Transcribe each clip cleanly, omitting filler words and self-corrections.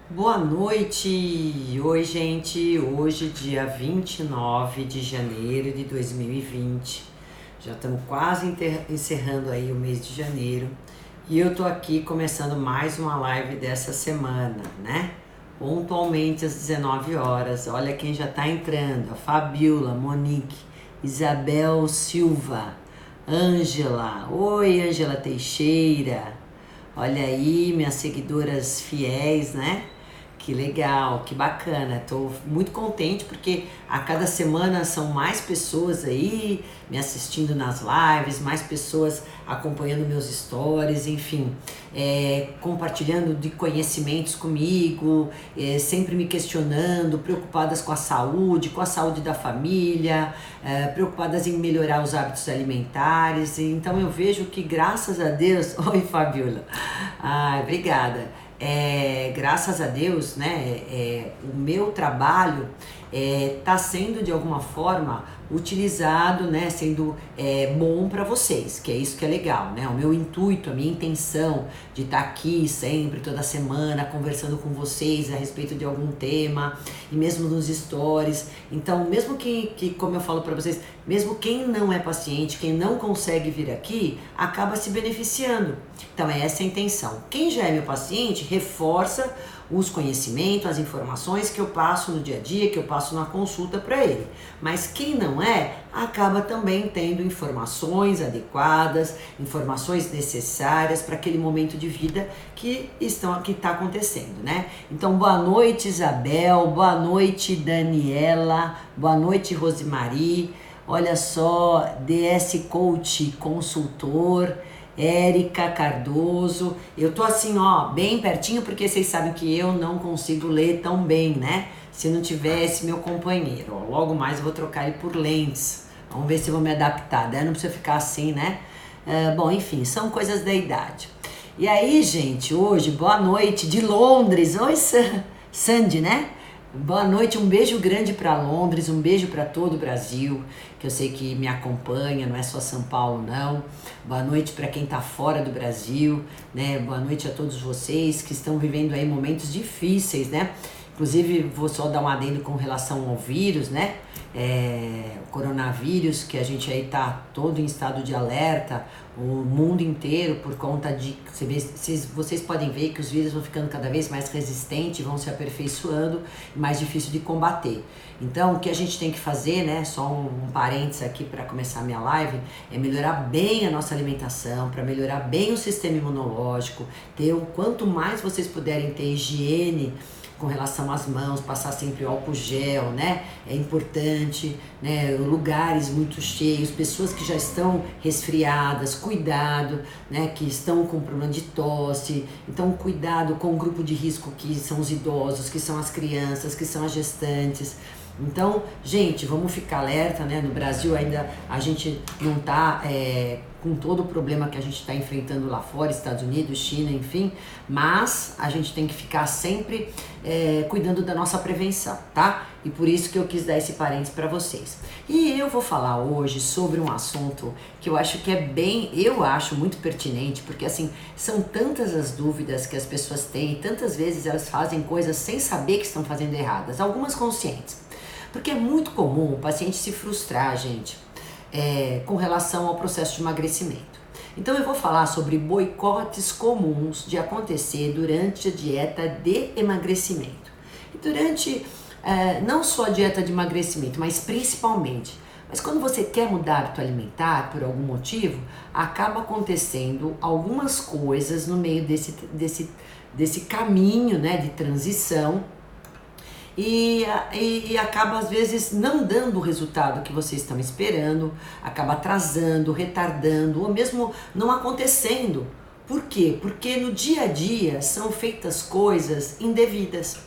Boa noite! Oi, gente! Hoje, dia 29 de janeiro de 2020. Já estamos quase encerrando aí o mês de janeiro. E eu tô aqui começando mais uma live dessa semana, né? Pontualmente às 19 horas. Olha quem já tá entrando. A Fabiola, Monique, Isabel Silva, Ângela. Oi, Ângela Teixeira. Olha aí, minhas seguidoras fiéis, né? Que legal, que bacana. Tô muito contente porque a cada semana são mais pessoas aí me assistindo nas lives, mais pessoas acompanhando meus stories, enfim, compartilhando de conhecimentos comigo, sempre me questionando, preocupadas com a saúde da família, preocupadas em melhorar os hábitos alimentares. Então eu vejo que graças a Deus, oi Fabiola, obrigada. Graças a Deus, né, o meu trabalho está sendo de alguma forma utilizado, né, sendo bom para vocês, que é isso que é legal, né? O meu intuito, a minha intenção de estar aqui sempre, toda semana, conversando com vocês a respeito de algum tema, e mesmo nos stories. Então, mesmo que como eu falo para vocês, mesmo quem não é paciente, quem não consegue vir aqui, acaba se beneficiando. Então, é essa a intenção. Quem já é meu paciente, reforça os conhecimentos, as informações que eu passo no dia a dia, que eu passo na consulta para ele. Mas quem não é, acaba também tendo informações adequadas, informações necessárias para aquele momento de vida que está acontecendo, né? Então, boa noite, Isabel, boa noite, Daniela, boa noite, Rosemary. Olha só, DS Coach, consultor, Érica Cardoso. Eu tô assim, ó, bem pertinho, porque vocês sabem que eu não consigo ler tão bem, né? Se não tivesse meu companheiro, ó, logo mais eu vou trocar ele por lentes. Vamos ver se eu vou me adaptar, daí não precisa ficar assim, né? Bom, enfim, são coisas da idade. E aí, gente, hoje, boa noite de Londres. Oi, Sandy, né? Boa noite, um beijo grande para Londres, um beijo para todo o Brasil, que eu sei que me acompanha, não é só São Paulo não. Boa noite para quem está fora do Brasil, né? Boa noite a todos vocês que estão vivendo aí momentos difíceis, né? Inclusive, vou só dar um adendo com relação ao vírus, né? O coronavírus, que a gente aí tá todo em estado de alerta, o mundo inteiro, por conta de... Vocês podem ver que os vírus vão ficando cada vez mais resistentes, vão se aperfeiçoando e mais difícil de combater. Então, o que a gente tem que fazer, né? Só um parênteses aqui para começar a minha live, é melhorar bem a nossa alimentação, para melhorar bem o sistema imunológico, quanto mais vocês puderem ter higiene com relação às mãos, passar sempre o álcool gel, né? É importante, né? Lugares muito cheios, pessoas que já estão resfriadas, cuidado, né? Que estão com problema de tosse, então cuidado com o grupo de risco que são os idosos, que são as crianças, que são as gestantes. Então, gente, vamos ficar alerta, né? No Brasil ainda a gente não tá com todo o problema que a gente está enfrentando lá fora, Estados Unidos, China, enfim, mas a gente tem que ficar sempre cuidando da nossa prevenção, tá? E por isso que eu quis dar esse parênteses para vocês. E eu vou falar hoje sobre um assunto que eu acho que eu acho muito pertinente, porque assim, são tantas as dúvidas que as pessoas têm, e tantas vezes elas fazem coisas sem saber que estão fazendo erradas, algumas conscientes. Porque é muito comum o paciente se frustrar, gente, com relação ao processo de emagrecimento. Então eu vou falar sobre boicotes comuns de acontecer durante a dieta de emagrecimento. E durante, não só a dieta de emagrecimento, mas principalmente. Mas quando você quer mudar hábito alimentar por algum motivo, acaba acontecendo algumas coisas no meio desse caminho, né, de transição, e acaba às vezes não dando o resultado que vocês estão esperando, acaba atrasando, retardando ou mesmo não acontecendo. Por quê? Porque no dia a dia são feitas coisas indevidas.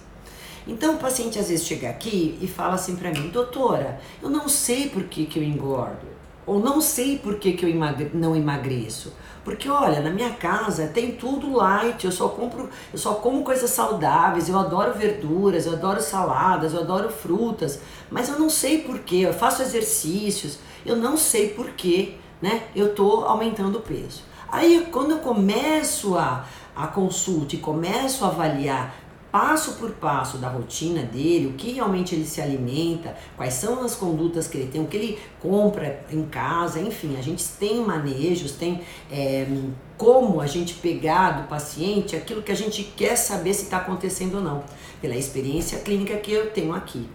Então o paciente às vezes chega aqui e fala assim para mim: doutora, eu não sei por que eu engordo, ou não sei por que eu não emagreço. Porque olha, na minha casa tem tudo light, eu só como coisas saudáveis, eu adoro verduras, eu adoro saladas, eu adoro frutas, mas eu não sei porquê, eu faço exercícios, eu não sei porquê, né? Eu tô aumentando o peso. Aí quando eu começo a consulta e começo a avaliar passo por passo da rotina dele, o que realmente ele se alimenta, quais são as condutas que ele tem, o que ele compra em casa, enfim, a gente tem manejos, tem como a gente pegar do paciente aquilo que a gente quer saber se está acontecendo ou não, pela experiência clínica que eu tenho aqui.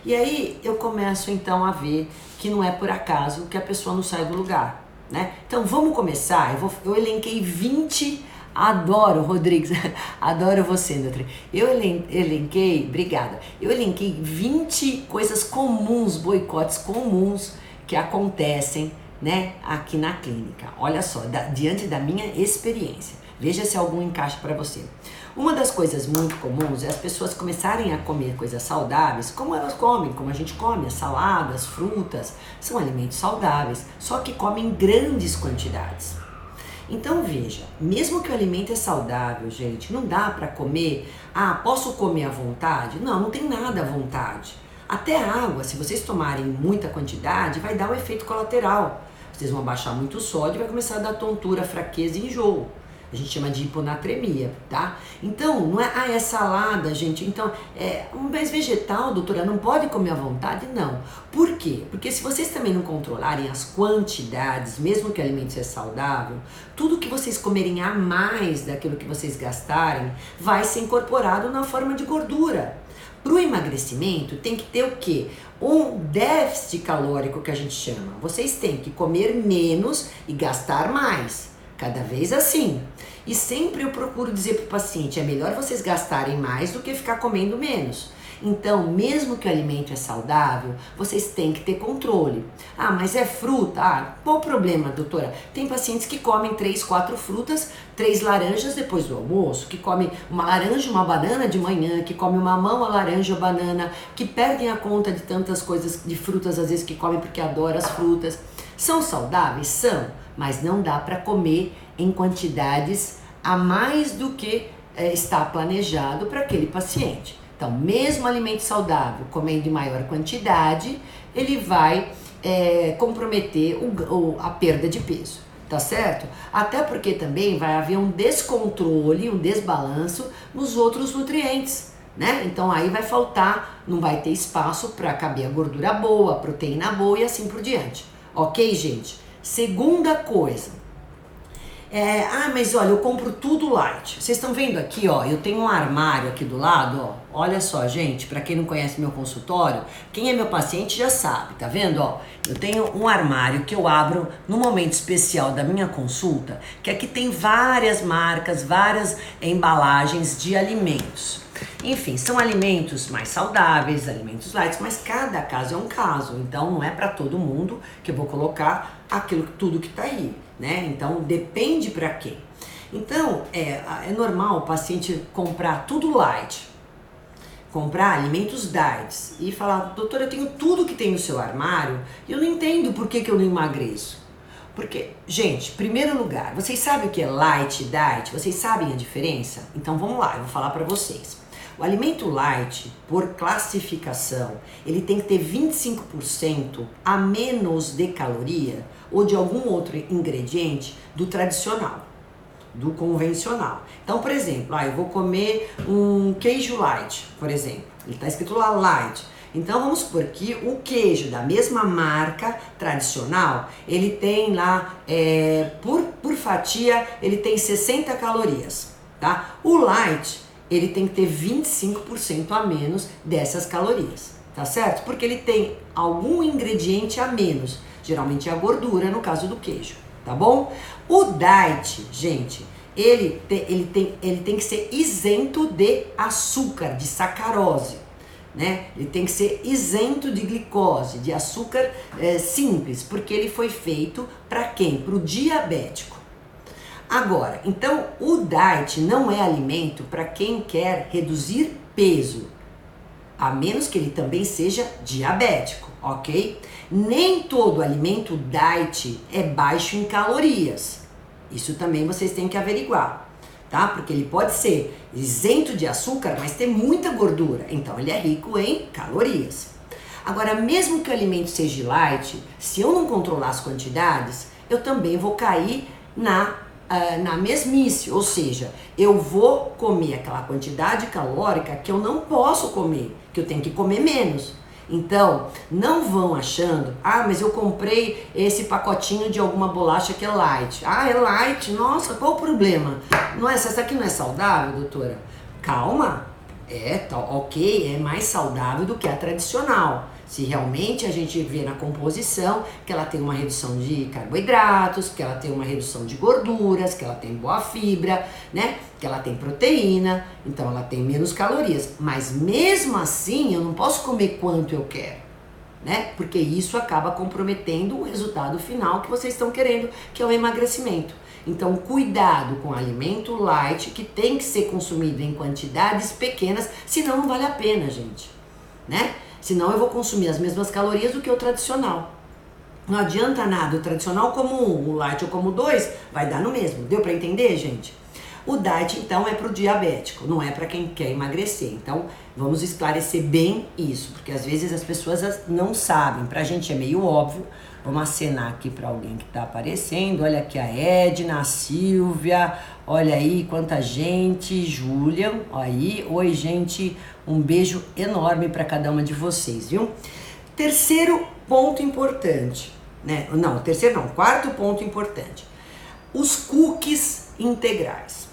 E aí eu começo então a ver que não é por acaso que a pessoa não sai do lugar, né? Então vamos começar, eu elenquei 20. Adoro, Rodrigues, adoro você, doutor. Eu elenquei, obrigada, eu elenquei 20 coisas comuns, boicotes comuns que acontecem, né, aqui na clínica. Olha só, diante da minha experiência, veja se algum encaixa para você. Uma das coisas muito comuns é as pessoas começarem a comer coisas saudáveis, como elas comem, como a gente come, as saladas, frutas, são alimentos saudáveis, só que comem em grandes quantidades. Então veja, mesmo que o alimento é saudável, gente, não dá para comer, posso comer à vontade? Não, não tem nada à vontade. Até água, se vocês tomarem muita quantidade, vai dar um efeito colateral. Vocês vão abaixar muito o sódio e vai começar a dar tontura, fraqueza e enjoo. A gente chama de hiponatremia, tá? Então, não é, é salada, gente. Então, mas vegetal, doutora, não pode comer à vontade? Não. Por quê? Porque se vocês também não controlarem as quantidades, mesmo que o alimento seja saudável, tudo que vocês comerem a mais daquilo que vocês gastarem, vai ser incorporado na forma de gordura. Para o emagrecimento, tem que ter o quê? Um déficit calórico que a gente chama. Vocês têm que comer menos e gastar mais. Cada vez assim. E sempre eu procuro dizer para o paciente, é melhor vocês gastarem mais do que ficar comendo menos. Então, mesmo que o alimento é saudável, vocês têm que ter controle. Mas é fruta? Qual o problema, doutora? Tem pacientes que comem 3, 4 frutas, 3 laranjas depois do almoço, que comem uma laranja, uma banana de manhã, que comem uma mamão, uma laranja, uma banana, que perdem a conta de tantas coisas, de frutas às vezes que comem porque adoram as frutas. São saudáveis? São, mas não dá para comer em quantidades a mais do que está planejado para aquele paciente. Então, mesmo alimento saudável, comendo em maior quantidade, ele vai comprometer a perda de peso, tá certo? Até porque também vai haver um descontrole, um desbalanço nos outros nutrientes, né? Então aí vai faltar, não vai ter espaço para caber a gordura boa, a proteína boa e assim por diante. Ok, gente? Segunda coisa. Mas olha, eu compro tudo light. Vocês estão vendo aqui, ó, eu tenho um armário aqui do lado, ó. Olha só, gente, para quem não conhece meu consultório, quem é meu paciente já sabe, tá vendo, ó? Eu tenho um armário que eu abro no momento especial da minha consulta, que aqui tem várias marcas, várias embalagens de alimentos. Enfim, são alimentos mais saudáveis, alimentos light, mas cada caso é um caso, então não é para todo mundo que eu vou colocar tudo que tá aí, né? Então depende para quem. Então é normal o paciente comprar tudo light, comprar alimentos diets e falar, doutora, eu tenho tudo que tem no seu armário e eu não entendo por que eu não emagreço. Porque, gente, primeiro lugar, vocês sabem o que é light e diet? Vocês sabem a diferença? Então vamos lá, eu vou falar para vocês. O alimento light, por classificação, ele tem que ter 25% a menos de caloria ou de algum outro ingrediente do tradicional, do convencional. Então, por exemplo, eu vou comer um queijo light, por exemplo. Ele está escrito lá light. Então, vamos supor que o queijo da mesma marca tradicional, ele tem lá, por fatia, ele tem 60 calorias, tá? O light, ele tem que ter 25% a menos dessas calorias, tá certo? Porque ele tem algum ingrediente a menos, geralmente é a gordura, no caso do queijo, tá bom? O diet, gente, ele tem que ser isento de açúcar, de sacarose, né? Ele tem que ser isento de glicose, de açúcar simples, porque ele foi feito para quem? Para o diabético. Agora, então o diet não é alimento para quem quer reduzir peso, a menos que ele também seja diabético, ok? Nem todo alimento diet é baixo em calorias. Isso também vocês têm que averiguar, tá? Porque ele pode ser isento de açúcar, mas tem muita gordura, então ele é rico em calorias. Agora, mesmo que o alimento seja light, se eu não controlar as quantidades, eu também vou cair na na mesmice, ou seja, eu vou comer aquela quantidade calórica que eu não posso comer, que eu tenho que comer menos. Então, não vão achando, mas eu comprei esse pacotinho de alguma bolacha que é light. É light? Nossa, qual o problema? Essa aqui não é saudável, doutora? Calma, ok, é mais saudável do que a tradicional. Se realmente a gente vê na composição que ela tem uma redução de carboidratos, que ela tem uma redução de gorduras, que ela tem boa fibra, né? Que ela tem proteína, então ela tem menos calorias. Mas mesmo assim eu não posso comer quanto eu quero, né? Porque isso acaba comprometendo o resultado final que vocês estão querendo, que é o emagrecimento. Então cuidado com o alimento light, que tem que ser consumido em quantidades pequenas, senão não vale a pena, gente, né? Senão eu vou consumir as mesmas calorias do que o tradicional. Não adianta nada, o tradicional como 1, o light eu como 2, vai dar no mesmo. Deu pra entender, gente? O diet, então, é pro diabético, não é pra quem quer emagrecer. Então, vamos esclarecer bem isso, porque às vezes as pessoas não sabem. Pra gente é meio óbvio. Vamos acenar aqui pra alguém que tá aparecendo. Olha aqui a Edna, a Silvia, olha aí quanta gente, Julian, aí. Oi, gente, um beijo enorme pra cada uma de vocês, viu? Terceiro ponto importante, né? Não, terceiro não, quarto ponto importante. Os cookies integrais.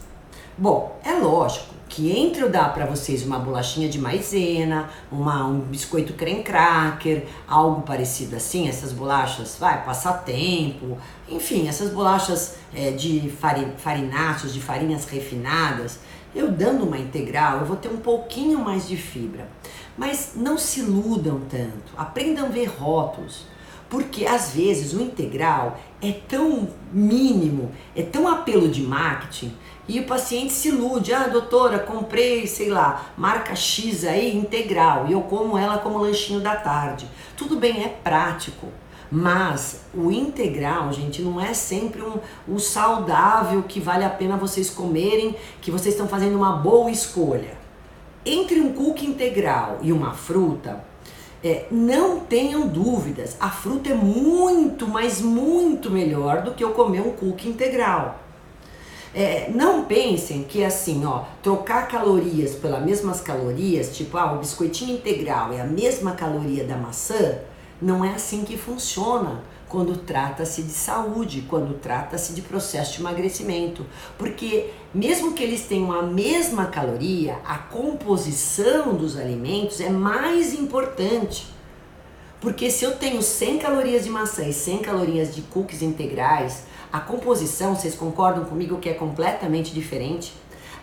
Bom, é lógico que entre eu dar para vocês uma bolachinha de maisena, um biscoito creme cracker, algo parecido assim, essas bolachas, passatempo, enfim, essas bolachas de farináceos, de farinhas refinadas, eu dando uma integral, eu vou ter um pouquinho mais de fibra. Mas não se iludam tanto, aprendam a ver rótulos. Porque às vezes o integral é tão mínimo, é tão apelo de marketing, e o paciente se ilude. Doutora, comprei, sei lá, marca X aí, integral, e eu como ela como lanchinho da tarde. Tudo bem, é prático, mas o integral, gente, não é sempre o saudável que vale a pena vocês comerem, que vocês estão fazendo uma boa escolha. Entre um cookie integral e uma fruta, não tenham dúvidas, a fruta é muito, mas muito melhor do que eu comer um cookie integral. Não pensem que assim, trocar calorias pelas mesmas calorias, tipo, o biscoitinho integral é a mesma caloria da maçã, não é assim que funciona quando trata-se de saúde, quando trata-se de processo de emagrecimento. Porque mesmo que eles tenham a mesma caloria, a composição dos alimentos é mais importante. Porque se eu tenho 100 calorias de maçã e 100 calorias de cookies integrais, a composição, vocês concordam comigo que é completamente diferente?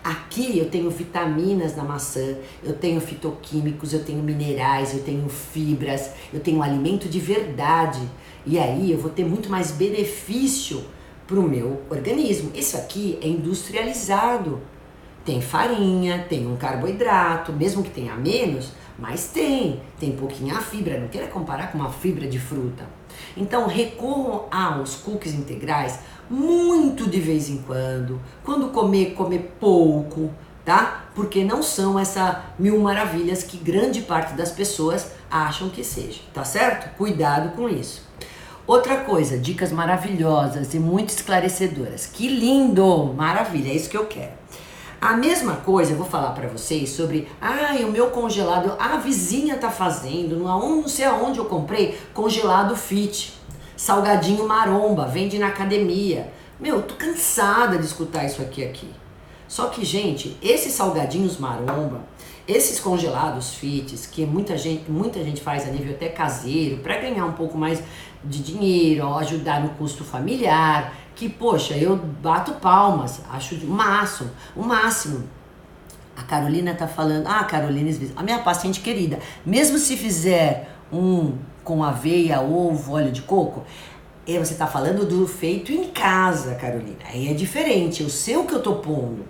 Aqui eu tenho vitaminas na maçã, eu tenho fitoquímicos, eu tenho minerais, eu tenho fibras, eu tenho alimento de verdade. E aí eu vou ter muito mais benefício para o meu organismo. Isso aqui é industrializado. Tem farinha, tem um carboidrato, mesmo que tenha menos, mas tem pouquinha fibra, não queira comparar com uma fibra de fruta. Então recorram aos cookies integrais muito de vez em quando comer pouco, tá? Porque não são essa mil maravilhas que grande parte das pessoas acham que seja, tá certo? Cuidado com isso. Outra coisa, dicas maravilhosas e muito esclarecedoras. Que lindo! Maravilha, é isso que eu quero. A mesma coisa eu vou falar para vocês sobre, o meu congelado, a vizinha tá fazendo, não sei aonde eu comprei, congelado fit, salgadinho maromba, vende na academia. Tô cansada de escutar isso aqui. Só que, gente, esses salgadinhos maromba, esses congelados fits, que muita gente faz a nível até caseiro, para ganhar um pouco mais de dinheiro, ajudar no custo familiar, que, poxa, eu bato palmas, acho o máximo. A Carolina tá falando, Carolina, a minha paciente querida, mesmo se fizer um com aveia, ovo, óleo de coco, você tá falando do feito em casa, Carolina, aí é diferente, eu sei o que eu tô pondo.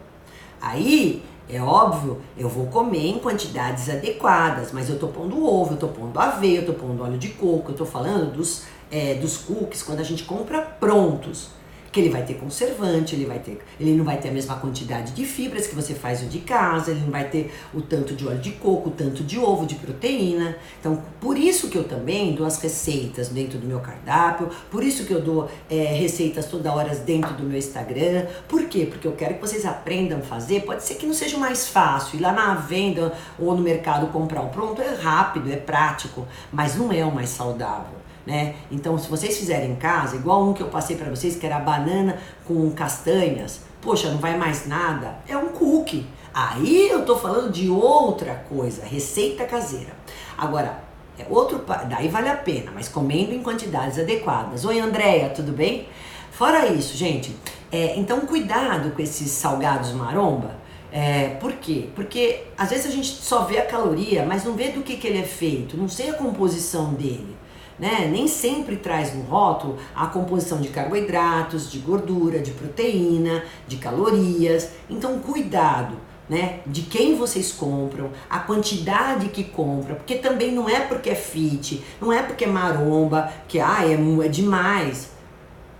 Aí, é óbvio, eu vou comer em quantidades adequadas, mas eu tô pondo ovo, eu tô pondo aveia, eu tô pondo óleo de coco, eu tô falando dos cookies quando a gente compra prontos. que ele vai ter conservante, ele não vai ter a mesma quantidade de fibras que você faz o de casa, ele não vai ter o tanto de óleo de coco, o tanto de ovo, de proteína. Então, por isso que eu também dou as receitas dentro do meu cardápio, por isso que eu dou receitas toda hora dentro do meu Instagram. Por quê? Porque eu quero que vocês aprendam a fazer. Pode ser que não seja o mais fácil, ir lá na venda ou no mercado comprar o pronto é rápido, é prático, mas não é o mais saudável, né? Então, se vocês fizerem em casa, igual um que eu passei para vocês, que era banana com castanhas, poxa, não vai mais nada, é um cookie. Aí eu tô falando de outra coisa, receita caseira. Agora, daí vale a pena, mas comendo em quantidades adequadas. Oi, Andréia, tudo bem? Fora isso, gente, então cuidado com esses salgados maromba. Por quê? Porque às vezes a gente só vê a caloria, mas não vê do que ele é feito, não sei a composição dele, né? Nem sempre traz no rótulo a composição de carboidratos, de gordura, de proteína, de calorias. Então cuidado, né? De quem vocês compram, a quantidade que compra, porque também não é porque é fit, não é porque é maromba, que é demais.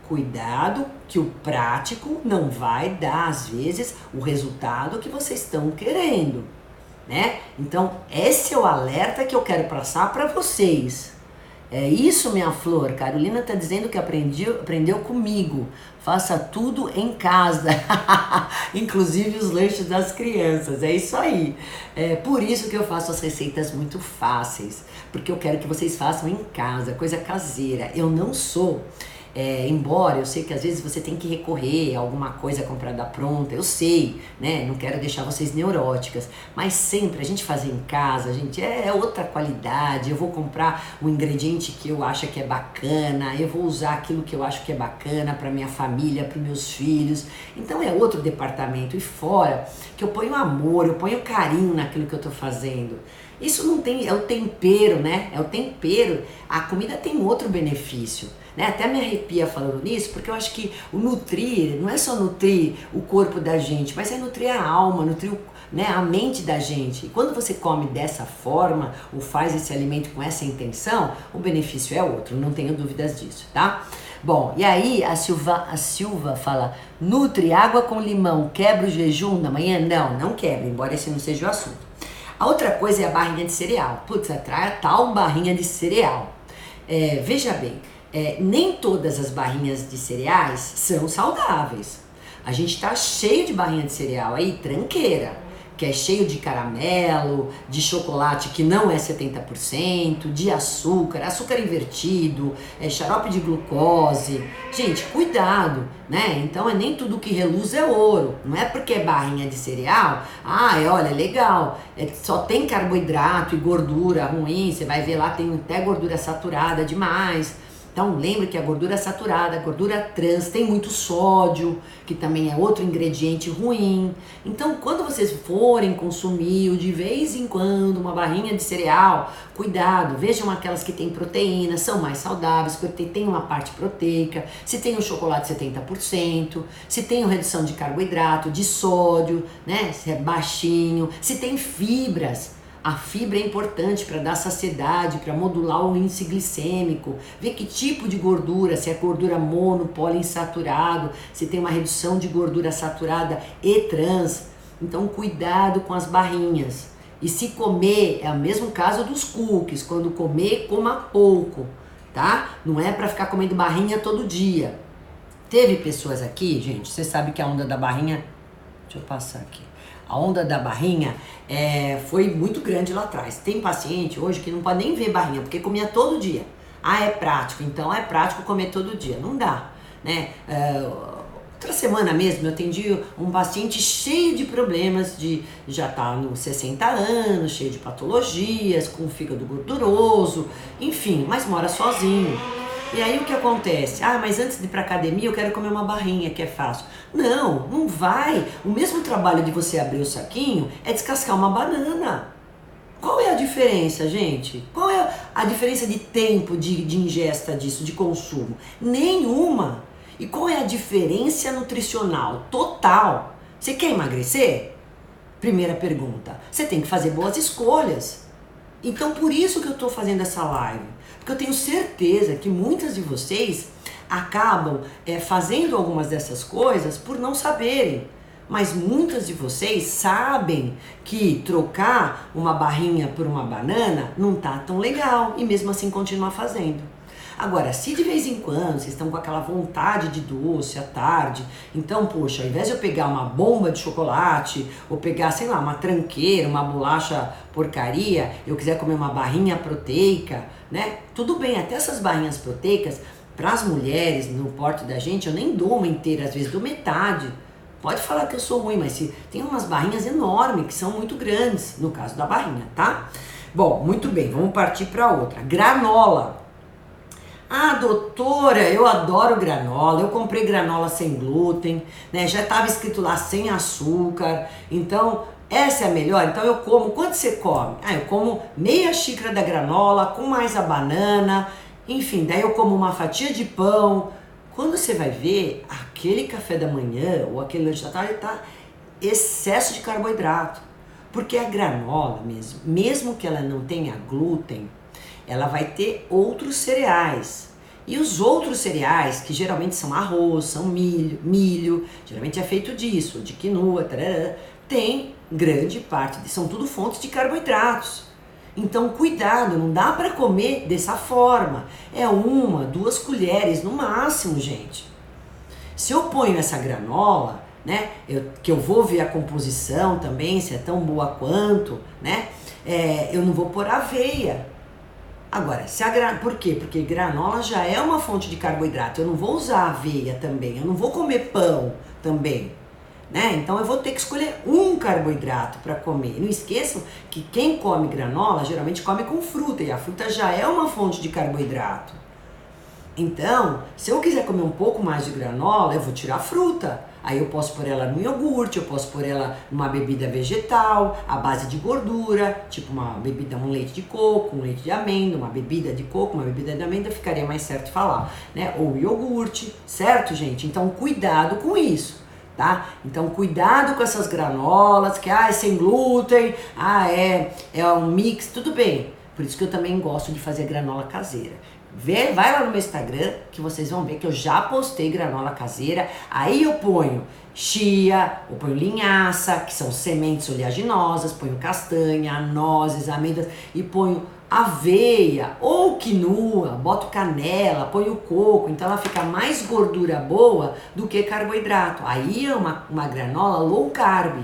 Cuidado que o prático não vai dar, às vezes, o resultado que vocês estão querendo, né? Então, esse é o alerta que eu quero passar para vocês. É isso, minha flor. Carolina tá dizendo que aprendeu comigo. Faça tudo em casa, inclusive os lanches das crianças. É isso aí. É por isso que eu faço as receitas muito fáceis, porque eu quero que vocês façam em casa, coisa caseira. Eu não sou... embora eu sei que às vezes você tem que recorrer a alguma coisa comprada pronta, eu sei, né? Não quero deixar vocês neuróticas, mas sempre a gente fazer em casa, gente, é outra qualidade. Eu vou comprar um ingrediente que eu acho que é bacana, eu vou usar aquilo que eu acho que é bacana para minha família, para meus filhos. Então é outro departamento. E fora que eu ponho amor, eu ponho carinho naquilo que eu tô fazendo. Isso não tem, é o tempero, né? É o tempero. A comida tem outro benefício, né? Até me arrepia falando nisso, porque eu acho que o nutrir não é só nutrir o corpo da gente, mas é nutrir a alma, nutrir a mente da gente. E quando você come dessa forma, ou faz esse alimento com essa intenção, o benefício é outro, não tenho dúvidas disso, tá? Bom, e aí a Silva fala, nutre água com limão, quebra o jejum na manhã? Não quebra, embora esse não seja o assunto. A outra coisa é a barrinha de cereal. Putz, atrai a tal barrinha de cereal. Veja bem, nem todas as barrinhas de cereais são saudáveis. A gente tá cheio de barrinha de cereal aí, tranqueira, que é cheio de caramelo, de chocolate que não é 70%, de açúcar olha xarope de glucose. Gente, cuidado, né? Então nem tudo que reluz é ouro. Não é porque é barrinha de cereal, olha, legal, só tem carboidrato e gordura ruim, você vai ver lá, tem até gordura saturada demais. Então lembre que a gordura saturada, a gordura trans, tem muito sódio, que também é outro ingrediente ruim. Então quando vocês forem consumir de vez em quando uma barrinha de cereal, cuidado, vejam aquelas que tem proteína, são mais saudáveis, porque tem uma parte proteica, se tem o chocolate 70%, se tem redução de carboidrato, de sódio, né, se é baixinho, se tem fibras. A fibra é importante para dar saciedade, para modular o índice glicêmico, ver que tipo de gordura, se é gordura mono, poliinsaturado, se tem uma redução de gordura saturada e trans. Então cuidado com as barrinhas. E se comer, é o mesmo caso dos cookies, quando comer, coma pouco, tá? Não é para ficar comendo barrinha todo dia. Teve pessoas aqui, gente, você sabe que a onda da barrinha... Deixa eu passar aqui. A onda da barrinha foi muito grande lá atrás. Tem paciente hoje que não pode nem ver barrinha, porque comia todo dia. É prático, então é prático comer todo dia. Não dá, né? Outra semana mesmo eu atendi um paciente cheio de problemas, já tá nos 60 anos, cheio de patologias, com fígado gorduroso, enfim, mas mora sozinho. E aí o que acontece? Mas antes de ir pra academia eu quero comer uma barrinha, que é fácil. Não vai. O mesmo trabalho de você abrir o saquinho é descascar uma banana. Qual é a diferença, gente? Qual é a diferença de tempo de ingesta disso, de consumo? Nenhuma. E qual é a diferença nutricional total? Você quer emagrecer? Primeira pergunta. Você tem que fazer boas escolhas. Então por isso que eu tô fazendo essa live. Porque eu tenho certeza que muitas de vocês acabam fazendo algumas dessas coisas por não saberem. Mas muitas de vocês sabem que trocar uma barrinha por uma banana não tá tão legal e mesmo assim continuar fazendo. Agora, se de vez em quando vocês estão com aquela vontade de doce à tarde, então, poxa, ao invés de eu pegar uma bomba de chocolate ou pegar, sei lá, uma tranqueira, uma bolacha porcaria, eu quiser comer uma barrinha proteica, né? Tudo bem, até essas barrinhas proteicas, para as mulheres, no porte da gente, eu nem dou uma inteira, às vezes dou metade. Pode falar que eu sou ruim, mas tem umas barrinhas enormes que são muito grandes, no caso da barrinha, tá? Bom, muito bem, vamos partir para outra. Granola. Ah, doutora, eu adoro granola, eu comprei granola sem glúten, né? Já estava escrito lá sem açúcar, então essa é a melhor. Então eu como, quanto você come? Ah, eu como meia xícara da granola com mais a banana, enfim, daí eu como uma fatia de pão. Quando você vai ver, aquele café da manhã ou aquele lanche da tarde tá excesso de carboidrato, porque a granola mesmo que ela não tenha glúten, ela vai ter outros cereais. E os outros cereais, que geralmente são arroz, são milho, geralmente é feito disso, de quinoa, tarará, tem grande parte, são tudo fontes de carboidratos. Então cuidado, não dá para comer dessa forma. É 1, 2 colheres no máximo, gente. Se eu ponho essa granola, né, que eu vou ver a composição também, se é tão boa quanto, né, eu não vou pôr aveia. Agora, por quê? Porque granola já é uma fonte de carboidrato, eu não vou usar aveia também, eu não vou comer pão também, né? Então eu vou ter que escolher um carboidrato para comer. Não esqueçam que quem come granola geralmente come com fruta, e a fruta já é uma fonte de carboidrato. Então, se eu quiser comer um pouco mais de granola, eu vou tirar a fruta. Aí eu posso pôr ela no iogurte, eu posso pôr ela numa bebida vegetal, à base de gordura, tipo uma bebida, um leite de coco, um leite de amêndoa, uma bebida de coco, uma bebida de amêndoa, ficaria mais certo falar, né? Ou iogurte, certo, gente? Então, cuidado com isso, tá? Então, cuidado com essas granolas, que é sem glúten, é um mix, tudo bem. Por isso que eu também gosto de fazer granola caseira. Vai lá no meu Instagram que vocês vão ver que eu já postei granola caseira. Aí eu ponho chia, eu ponho linhaça, que são sementes oleaginosas, ponho castanha, nozes, amêndoas e ponho aveia ou quinoa, boto canela, ponho coco, então ela fica mais gordura boa do que carboidrato. Aí é uma granola low carb.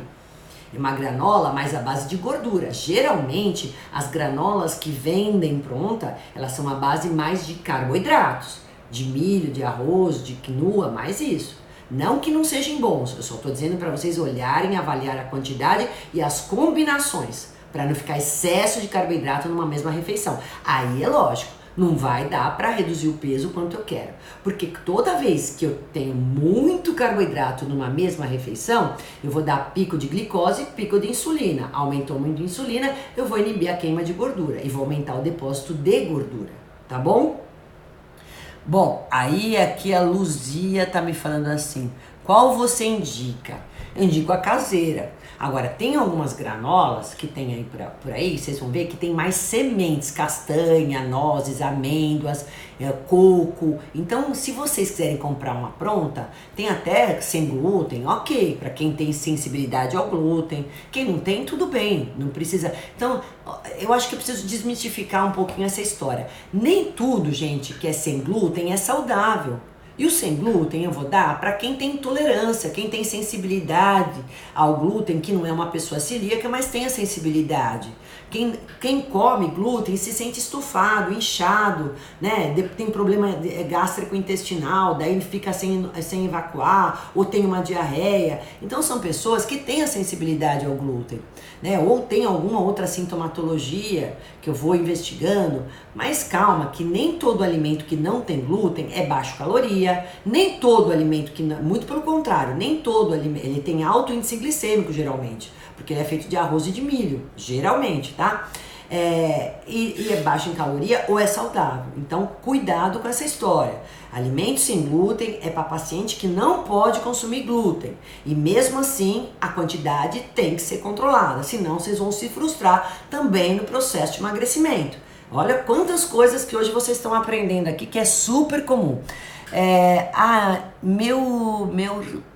É uma granola mais à base de gordura. Geralmente, as granolas que vendem pronta, elas são à base mais de carboidratos. De milho, de arroz, de quinoa, mais isso. Não que não sejam bons, eu só estou dizendo para vocês olharem, avaliar a quantidade e as combinações, para não ficar excesso de carboidrato numa mesma refeição. Aí é lógico, não vai dar para reduzir o peso quanto eu quero. Porque toda vez que eu tenho muito carboidrato numa mesma refeição, eu vou dar pico de glicose e pico de insulina. Aumentou muito a insulina, eu vou inibir a queima de gordura e vou aumentar o depósito de gordura, tá bom? Bom, aí aqui a Luzia tá me falando assim, qual você indica? Eu indico a caseira. Agora, tem algumas granolas que tem aí por aí, vocês vão ver que tem mais sementes, castanha, nozes, amêndoas, coco. Então, se vocês quiserem comprar uma pronta, tem até sem glúten, ok, para quem tem sensibilidade ao glúten. Quem não tem, tudo bem, não precisa. Então, eu acho que eu preciso desmistificar um pouquinho essa história. Nem tudo, gente, que é sem glúten é saudável. E o sem glúten eu vou dar para quem tem intolerância, quem tem sensibilidade ao glúten, que não é uma pessoa celíaca, mas tem a sensibilidade. Quem come glúten se sente estufado, inchado, né? Tem problema gástrico intestinal, daí fica sem evacuar, ou tem uma diarreia. Então são pessoas que têm a sensibilidade ao glúten, né? Ou tem alguma outra sintomatologia que eu vou investigando. Mas calma, que nem todo alimento que não tem glúten é baixo caloria, nem todo alimento que não, muito pelo contrário, nem todo alimento, ele tem alto índice glicêmico geralmente, porque ele é feito de arroz e de milho, geralmente, tá? E é baixo em caloria ou é saudável. Então, cuidado com essa história. Alimento sem glúten é para paciente que não pode consumir glúten. E mesmo assim, a quantidade tem que ser controlada, senão vocês vão se frustrar também no processo de emagrecimento. Olha quantas coisas que hoje vocês estão aprendendo aqui que é super comum.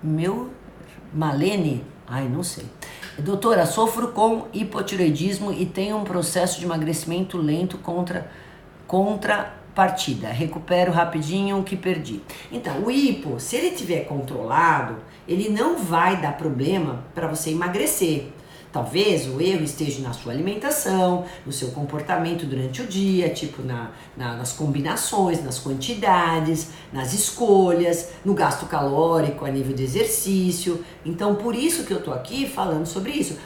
Meu Malene, ai, não sei. Doutora, sofro com hipotireoidismo e tenho um processo de emagrecimento lento contrapartida. Recupero rapidinho o que perdi. Então, o hipo, se ele tiver controlado, ele não vai dar problema para você emagrecer. Talvez o erro esteja na sua alimentação, no seu comportamento durante o dia, tipo nas combinações, nas quantidades, nas escolhas, no gasto calórico a nível de exercício. Então, por isso que eu tô aqui falando sobre isso.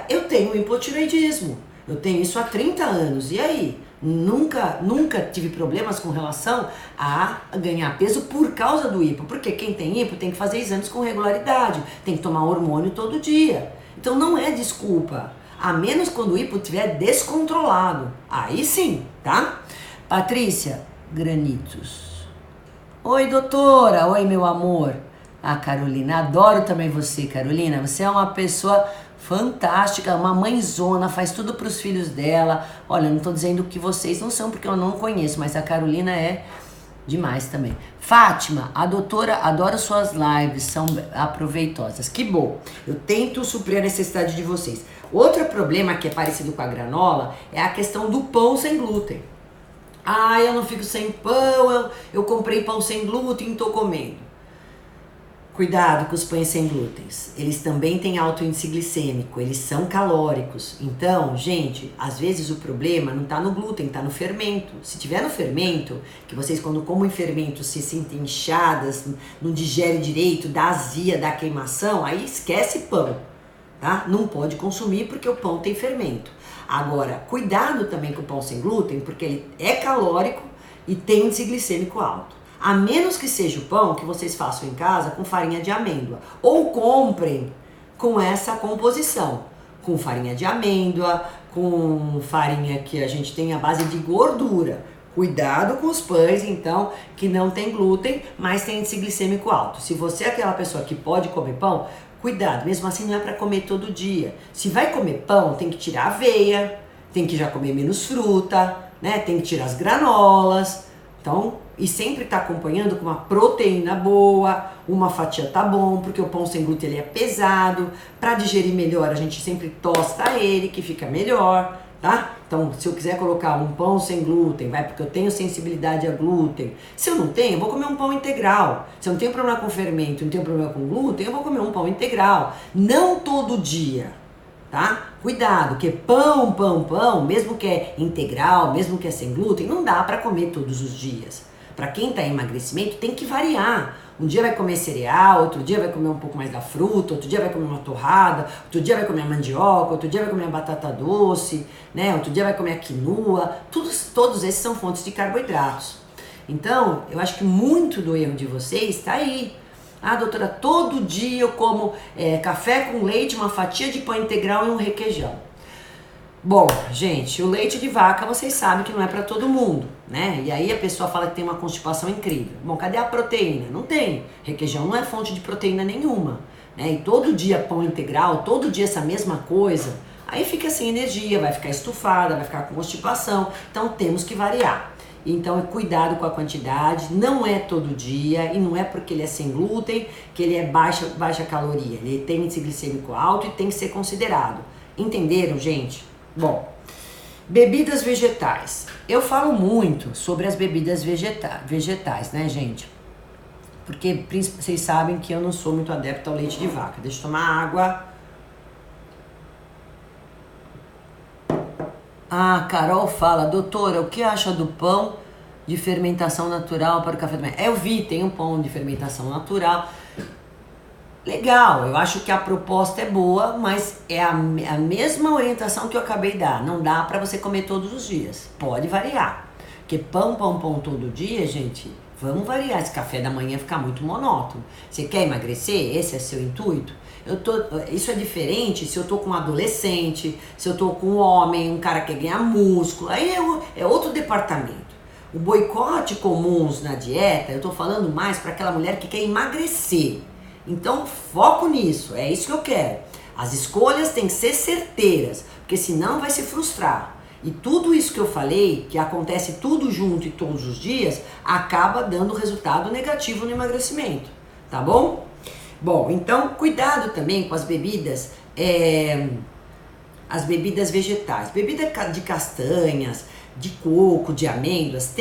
Eu tenho hipotireoidismo, eu tenho isso há 30 anos, e aí? Nunca tive problemas com relação a ganhar peso por causa do hipo, porque quem tem hipo tem que fazer exames com regularidade, tem que tomar hormônio todo dia. Então não é desculpa, a menos quando o hipo estiver descontrolado. Aí sim, tá? Patrícia Granitos. Oi, doutora. Oi, meu amor. Carolina, adoro também você, Carolina. Você é uma pessoa fantástica, uma mãezona, faz tudo para os filhos dela. Olha, não tô dizendo que vocês não são, porque eu não conheço, mas a Carolina é demais também. Fátima, a doutora adora suas lives, são aproveitosas. Que bom, eu tento suprir a necessidade de vocês. Outro problema que é parecido com a granola é a questão do pão sem glúten. Eu não fico sem pão, eu comprei pão sem glúten e tô comendo. Cuidado com os pães sem glúten. Eles também têm alto índice glicêmico, eles são calóricos. Então, gente, às vezes o problema não está no glúten, está no fermento. Se tiver no fermento, que vocês quando comem fermento se sentem inchadas, não digere direito, dá azia, dá queimação, aí esquece pão, tá? Não pode consumir porque o pão tem fermento. Agora, cuidado também com o pão sem glúten, porque ele é calórico e tem índice glicêmico alto. A menos que seja o pão que vocês façam em casa com farinha de amêndoa. Ou comprem com essa composição. Com farinha de amêndoa, com farinha que a gente tem a base de gordura. Cuidado com os pães, então, que não tem glúten, mas tem índice glicêmico alto. Se você é aquela pessoa que pode comer pão, cuidado. Mesmo assim, não é para comer todo dia. Se vai comer pão, tem que tirar a aveia, tem que já comer menos fruta, né? Tem que tirar as granolas. Então, e sempre tá acompanhando com uma proteína boa, uma fatia tá bom, porque o pão sem glúten ele é pesado, para digerir melhor a gente sempre tosta ele, que fica melhor, tá? Então, se eu quiser colocar um pão sem glúten, vai porque eu tenho sensibilidade a glúten. Se eu não tenho, eu vou comer um pão integral. Se eu não tenho problema com fermento, não tenho problema com glúten, eu vou comer um pão integral. Não todo dia, tá? Cuidado, que pão, mesmo que é integral, mesmo que é sem glúten, não dá para comer todos os dias. Para quem está em emagrecimento, tem que variar. Um dia vai comer cereal, outro dia vai comer um pouco mais da fruta, outro dia vai comer uma torrada, outro dia vai comer a mandioca, outro dia vai comer a batata doce, né? Outro dia vai comer a quinoa. Todos esses são fontes de carboidratos. Então, eu acho que muito do erro de vocês está aí. Doutora, todo dia eu como café com leite, uma fatia de pão integral e um requeijão. Bom, gente, o leite de vaca vocês sabem que não é para todo mundo, né? E aí a pessoa fala que tem uma constipação incrível. Bom, cadê a proteína? Não tem. Requeijão não é fonte de proteína nenhuma, né? E todo dia pão integral, todo dia essa mesma coisa, aí fica sem energia, vai ficar estufada, vai ficar com constipação. Então temos que variar. Então, cuidado com a quantidade, não é todo dia e não é porque ele é sem glúten que ele é baixa caloria. Ele tem índice glicêmico alto e tem que ser considerado. Entenderam, gente? Bom, bebidas vegetais. Eu falo muito sobre as bebidas vegetais, né, gente? Porque vocês sabem que eu não sou muito adepta ao leite de vaca. Deixa eu tomar água. Carol fala, doutora, o que acha do pão de fermentação natural para o café da manhã? Eu vi, tem um pão de fermentação natural. Legal, eu acho que a proposta é boa, mas é a mesma orientação que eu acabei de dar. Não dá para você comer todos os dias. Pode variar. Porque pão todo dia, gente, vamos variar. Esse café da manhã fica muito monótono. Você quer emagrecer? Esse é seu intuito? Isso é diferente se eu tô com um adolescente, se eu tô com um homem, um cara que quer ganhar músculo, aí é outro departamento. O boicote comuns na dieta, eu tô falando mais para aquela mulher que quer emagrecer. Então foco nisso, é isso que eu quero. As escolhas têm que ser certeiras, porque senão vai se frustrar. E tudo isso que eu falei, que acontece tudo junto e todos os dias, acaba dando resultado negativo no emagrecimento, tá bom? Bom, então cuidado também com as bebidas vegetais. Bebida de castanhas, de coco, de amêndoas,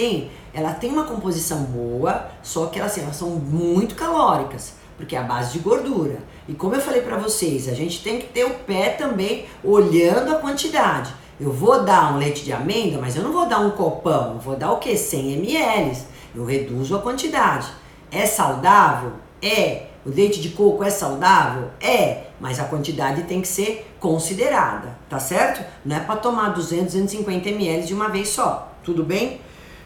ela tem uma composição boa, só que elas são muito calóricas, porque é a base de gordura. E como eu falei pra vocês, a gente tem que ter o pé também olhando a quantidade. Eu vou dar um leite de amêndoa, mas eu não vou dar um copão, eu vou dar o quê? 100 ml. Eu reduzo a quantidade. É saudável? É. O leite de coco é saudável? É. Mas a quantidade tem que ser considerada, tá certo? Não é para tomar 200, 250 ml de uma vez só, tudo bem?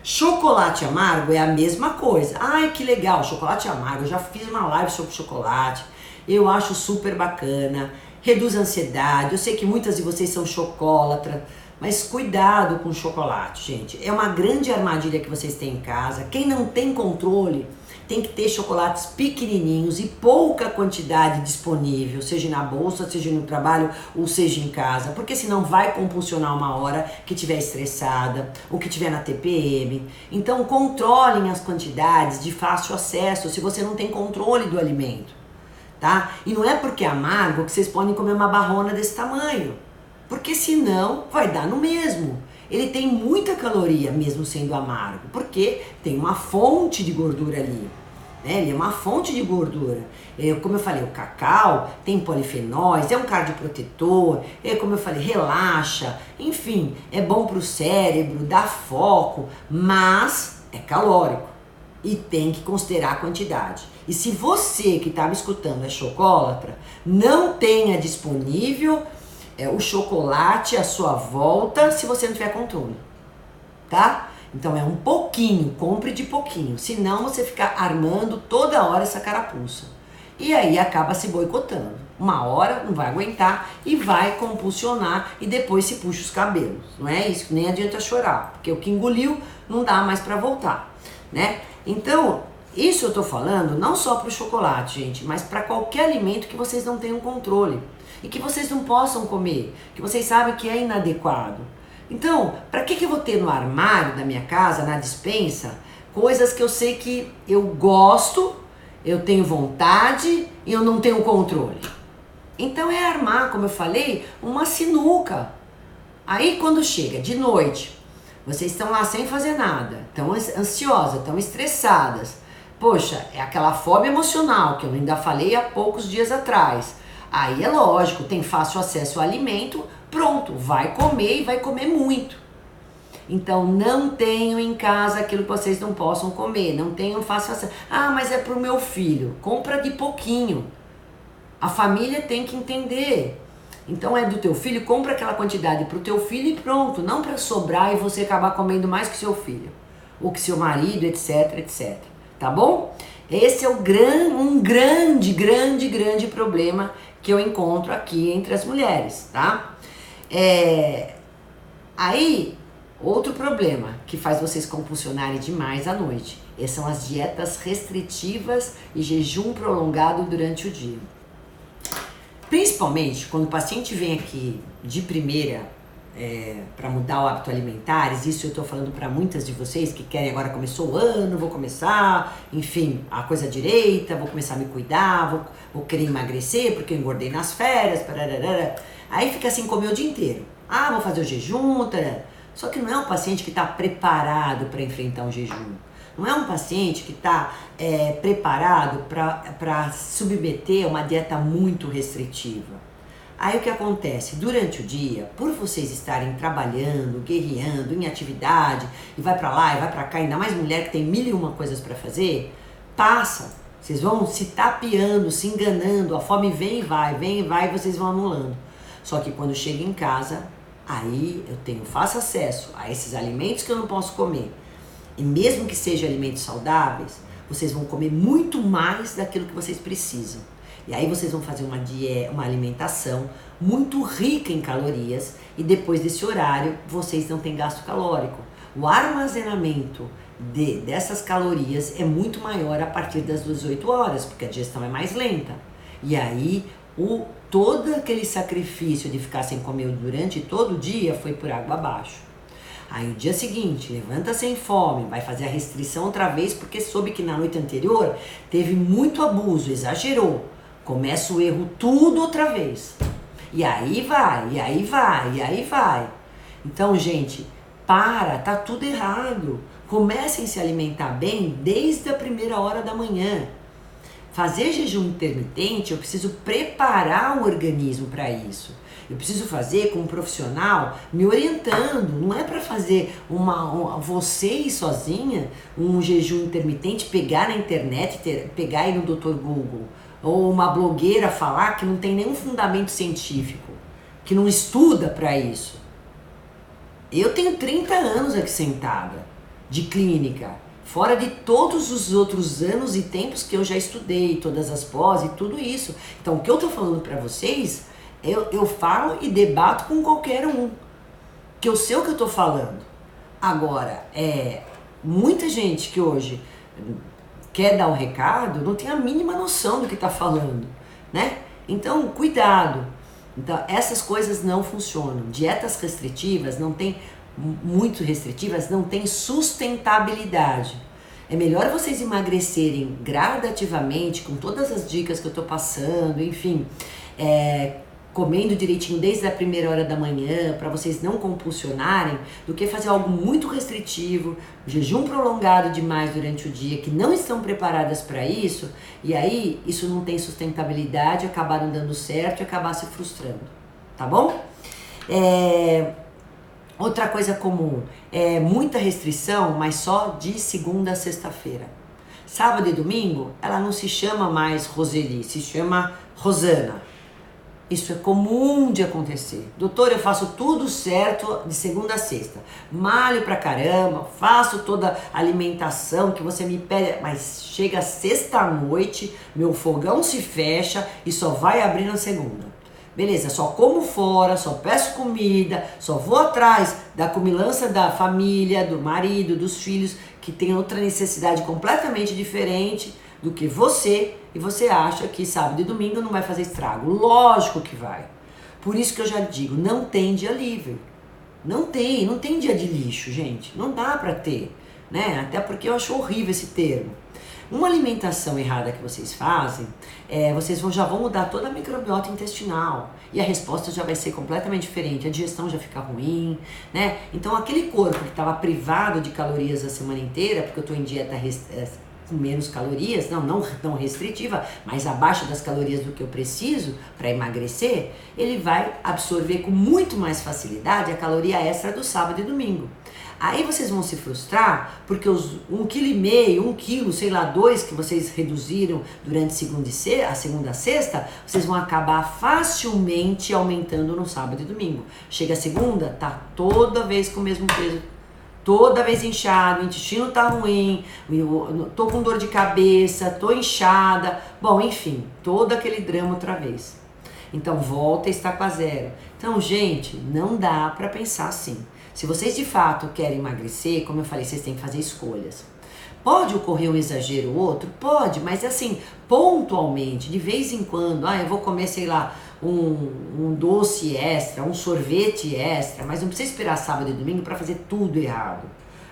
Chocolate amargo é a mesma coisa. Ai, que legal, chocolate amargo, eu já fiz uma live sobre chocolate, eu acho super bacana, reduz a ansiedade, eu sei que muitas de vocês são chocolatras, mas cuidado com o chocolate, gente. É uma grande armadilha que vocês têm em casa. Quem não tem controle tem que ter chocolates pequenininhos e pouca quantidade disponível, seja na bolsa, seja no trabalho ou seja em casa, porque senão vai compulsionar uma hora que estiver estressada ou que estiver na TPM. Então controlem as quantidades de fácil acesso se você não tem controle do alimento, tá? E não é porque é amargo que vocês podem comer uma barrona desse tamanho, porque senão vai dar no mesmo. Ele tem muita caloria mesmo sendo amargo, porque tem uma fonte de gordura ali, né? Ele é uma fonte de gordura. Como eu falei, o cacau tem polifenóis, é um cardioprotetor, como eu falei, relaxa, enfim, é bom para o cérebro, dá foco, mas é calórico e tem que considerar a quantidade. E se você que está me escutando é chocolatra, não tenha disponível o chocolate à sua volta se você não tiver controle, tá? Então é um pouquinho, compre de pouquinho, senão você fica armando toda hora essa carapuça. E aí acaba se boicotando. Uma hora não vai aguentar e vai compulsionar e depois se puxa os cabelos. Não é isso, nem adianta chorar, porque o que engoliu não dá mais para voltar, né? Então, isso eu tô falando não só pro chocolate, gente, mas para qualquer alimento que vocês não tenham controle e que vocês não possam comer, que vocês sabem que é inadequado. Então, para que eu vou ter no armário da minha casa, na despensa, coisas que eu sei que eu gosto, eu tenho vontade e eu não tenho controle? Então é armar, como eu falei, uma sinuca. Aí quando chega de noite, vocês estão lá sem fazer nada, estão ansiosas, estão estressadas. Poxa, é aquela fome emocional que eu ainda falei há poucos dias atrás. Aí é lógico, tem fácil acesso ao alimento, pronto, vai comer e vai comer muito. Então não tenham em casa aquilo que vocês não possam comer, não tenham fácil acesso. Ah, mas é pro meu filho, compra de pouquinho. A família tem que entender. Então é do teu filho, compra aquela quantidade pro teu filho e pronto, não para sobrar e você acabar comendo mais que seu filho, ou que seu marido, etc, etc. Tá bom? Esse é um grande problema que eu encontro aqui entre as mulheres, tá? Aí, outro problema que faz vocês compulsionarem demais à noite, são as dietas restritivas e jejum prolongado durante o dia. Principalmente quando o paciente vem aqui de primeira para mudar o hábito alimentar, isso eu tô falando para muitas de vocês que querem agora, começou o ano, vou começar, enfim, a coisa direita, vou começar a me cuidar, vou querer emagrecer porque eu engordei nas férias, pararara. Aí fica assim, comer o dia inteiro. Ah, vou fazer o jejum, tararara. Só que não é um paciente que está preparado para enfrentar um jejum. Não é um paciente que está preparado para submeter a uma dieta muito restritiva. Aí o que acontece? Durante o dia, por vocês estarem trabalhando, guerreando, em atividade, e vai pra lá e vai pra cá, ainda mais mulher que tem 1001 coisas pra fazer, passa. Vocês vão se tapeando, se enganando, a fome vem e vai, e vocês vão anulando. Só que quando chega em casa, aí eu tenho fácil acesso a esses alimentos que eu não posso comer. E mesmo que sejam alimentos saudáveis, vocês vão comer muito mais daquilo que vocês precisam. E aí vocês vão fazer uma alimentação muito rica em calorias e depois desse horário vocês não têm gasto calórico. O armazenamento dessas calorias é muito maior a partir das 18 horas, porque a digestão é mais lenta. E aí todo aquele sacrifício de ficar sem comer durante todo o dia foi por água abaixo. Aí o dia seguinte, levanta sem fome, vai fazer a restrição outra vez porque soube que na noite anterior teve muito abuso, exagerou. Começa o erro tudo outra vez. E aí vai, e aí vai, e aí vai. Então, gente, tá tudo errado. Comecem a se alimentar bem desde a primeira hora da manhã. Fazer jejum intermitente, eu preciso preparar o organismo para isso. Eu preciso fazer com um profissional me orientando. Não é para fazer você ir sozinha um jejum intermitente, pegar na internet, pegar aí no Dr. Google, ou uma blogueira falar que não tem nenhum fundamento científico, que não estuda para isso. Eu tenho 30 anos aqui sentada, de clínica, fora de todos os outros anos e tempos que eu já estudei, todas as pós e tudo isso. Então, o que eu tô falando para vocês, eu falo e debato com qualquer um, que eu sei o que eu tô falando. Agora, muita gente que hoje quer dar o recado, não tem a mínima noção do que tá falando, né? Então, cuidado. Então, essas coisas não funcionam. Dietas restritivas muito restritivas, não tem sustentabilidade. É melhor vocês emagrecerem gradativamente, com todas as dicas que eu tô passando, enfim, comendo direitinho desde a primeira hora da manhã, para vocês não compulsionarem, do que fazer algo muito restritivo, jejum prolongado demais durante o dia, que não estão preparadas para isso, e aí isso não tem sustentabilidade, acabaram dando certo e acabar se frustrando, tá bom? Outra coisa comum é muita restrição, mas só de segunda a sexta-feira. Sábado e domingo, ela não se chama mais Roseli, se chama Rosana. Isso é comum de acontecer. Doutor, eu faço tudo certo de segunda a sexta. Malho pra caramba, faço toda a alimentação que você me pede, mas chega sexta-noite, meu fogão se fecha e só vai abrir na segunda. Beleza, só como fora, só peço comida, só vou atrás da comilança da família, do marido, dos filhos, que tem outra necessidade completamente diferente do que você, e você acha que sábado e domingo não vai fazer estrago. Lógico que vai. Por isso que eu já digo, não tem dia livre. Não tem dia de lixo, gente. Não dá pra ter, né? Até porque eu acho horrível esse termo. Uma alimentação errada que vocês fazem, vocês já vão mudar toda a microbiota intestinal e a resposta já vai ser completamente diferente, a digestão já fica ruim, né? Então aquele corpo que estava privado de calorias a semana inteira, porque eu estou em dieta com menos calorias, não tão restritiva, mas abaixo das calorias do que eu preciso para emagrecer, ele vai absorver com muito mais facilidade a caloria extra do sábado e domingo. Aí vocês vão se frustrar porque os 1,5 kg, 1 kg, sei lá, 2 que vocês reduziram durante a segunda a sexta, vocês vão acabar facilmente aumentando no sábado e domingo. Chega a segunda, tá toda vez com o mesmo peso, toda vez inchado, o intestino tá ruim, tô com dor de cabeça, tô inchada, bom, enfim, todo aquele drama outra vez. Então volta a estaca zero. Então, gente, não dá pra pensar assim. Se vocês de fato querem emagrecer, como eu falei, vocês têm que fazer escolhas. Pode ocorrer um exagero ou outro? Pode, mas assim, pontualmente, de vez em quando, eu vou comer, sei lá, um doce extra, um sorvete extra, mas não precisa esperar sábado e domingo para fazer tudo errado.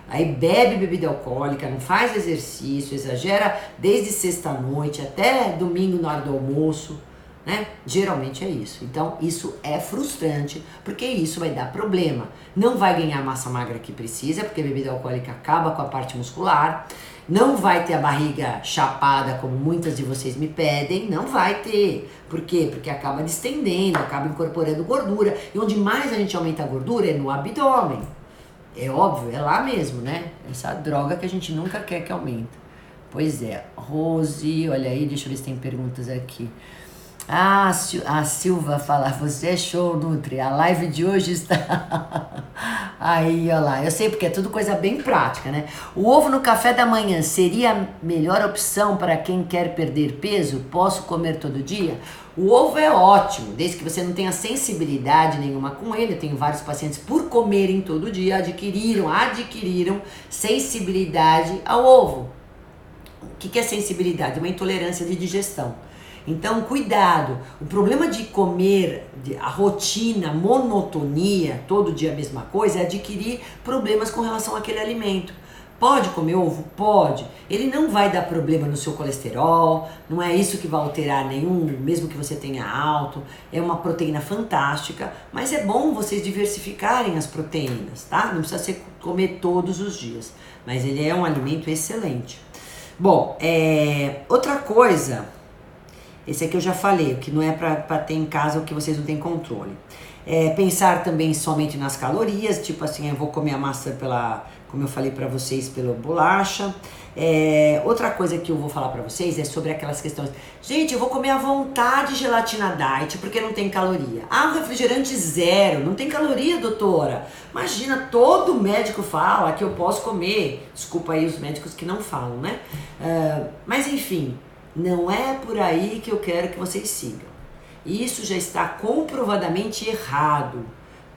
Aí bebe bebida alcoólica, não faz exercício, exagera desde sexta-noite até domingo na hora do almoço, né? Geralmente é isso. Então isso é frustrante, porque isso vai dar problema. Não vai ganhar massa magra que precisa, porque a bebida alcoólica acaba com a parte muscular. Não vai ter a barriga chapada, como muitas de vocês me pedem. Não vai ter. Por quê? Porque acaba distendendo, acaba incorporando gordura. E onde mais a gente aumenta a gordura é no abdômen. É óbvio, é lá mesmo, né? Essa droga que a gente nunca quer que aumente. Pois é. Rose, olha aí, deixa eu ver se tem perguntas aqui. A Silva fala, você é show, Nutri, a live de hoje está... Aí, olha lá, eu sei porque é tudo coisa bem prática, né? O ovo no café da manhã seria a melhor opção para quem quer perder peso? Posso comer todo dia? O ovo é ótimo, desde que você não tenha sensibilidade nenhuma com ele. Eu tenho vários pacientes, por comerem todo dia, adquiriram sensibilidade ao ovo. O que é sensibilidade? Uma intolerância de digestão. Então, cuidado. O problema de comer, a rotina, monotonia, todo dia a mesma coisa, é adquirir problemas com relação àquele alimento. Pode comer ovo? Pode. Ele não vai dar problema no seu colesterol, não é isso que vai alterar nenhum, mesmo que você tenha alto. É uma proteína fantástica, mas é bom vocês diversificarem as proteínas, tá? Não precisa ser comer todos os dias, mas ele é um alimento excelente. Bom, outra coisa, esse aqui eu já falei, o que não é para ter em casa, o que vocês não têm controle. Pensar também somente nas calorias, tipo assim, eu vou comer a maçã como eu falei para vocês, pela bolacha. Outra coisa que eu vou falar para vocês é sobre aquelas questões. Gente, eu vou comer à vontade gelatina diet porque não tem caloria. Ah, um refrigerante zero, não tem caloria, doutora. Imagina, todo médico fala que eu posso comer. Desculpa aí os médicos que não falam, né? Mas enfim, não é por aí que eu quero que vocês sigam. Isso já está comprovadamente errado,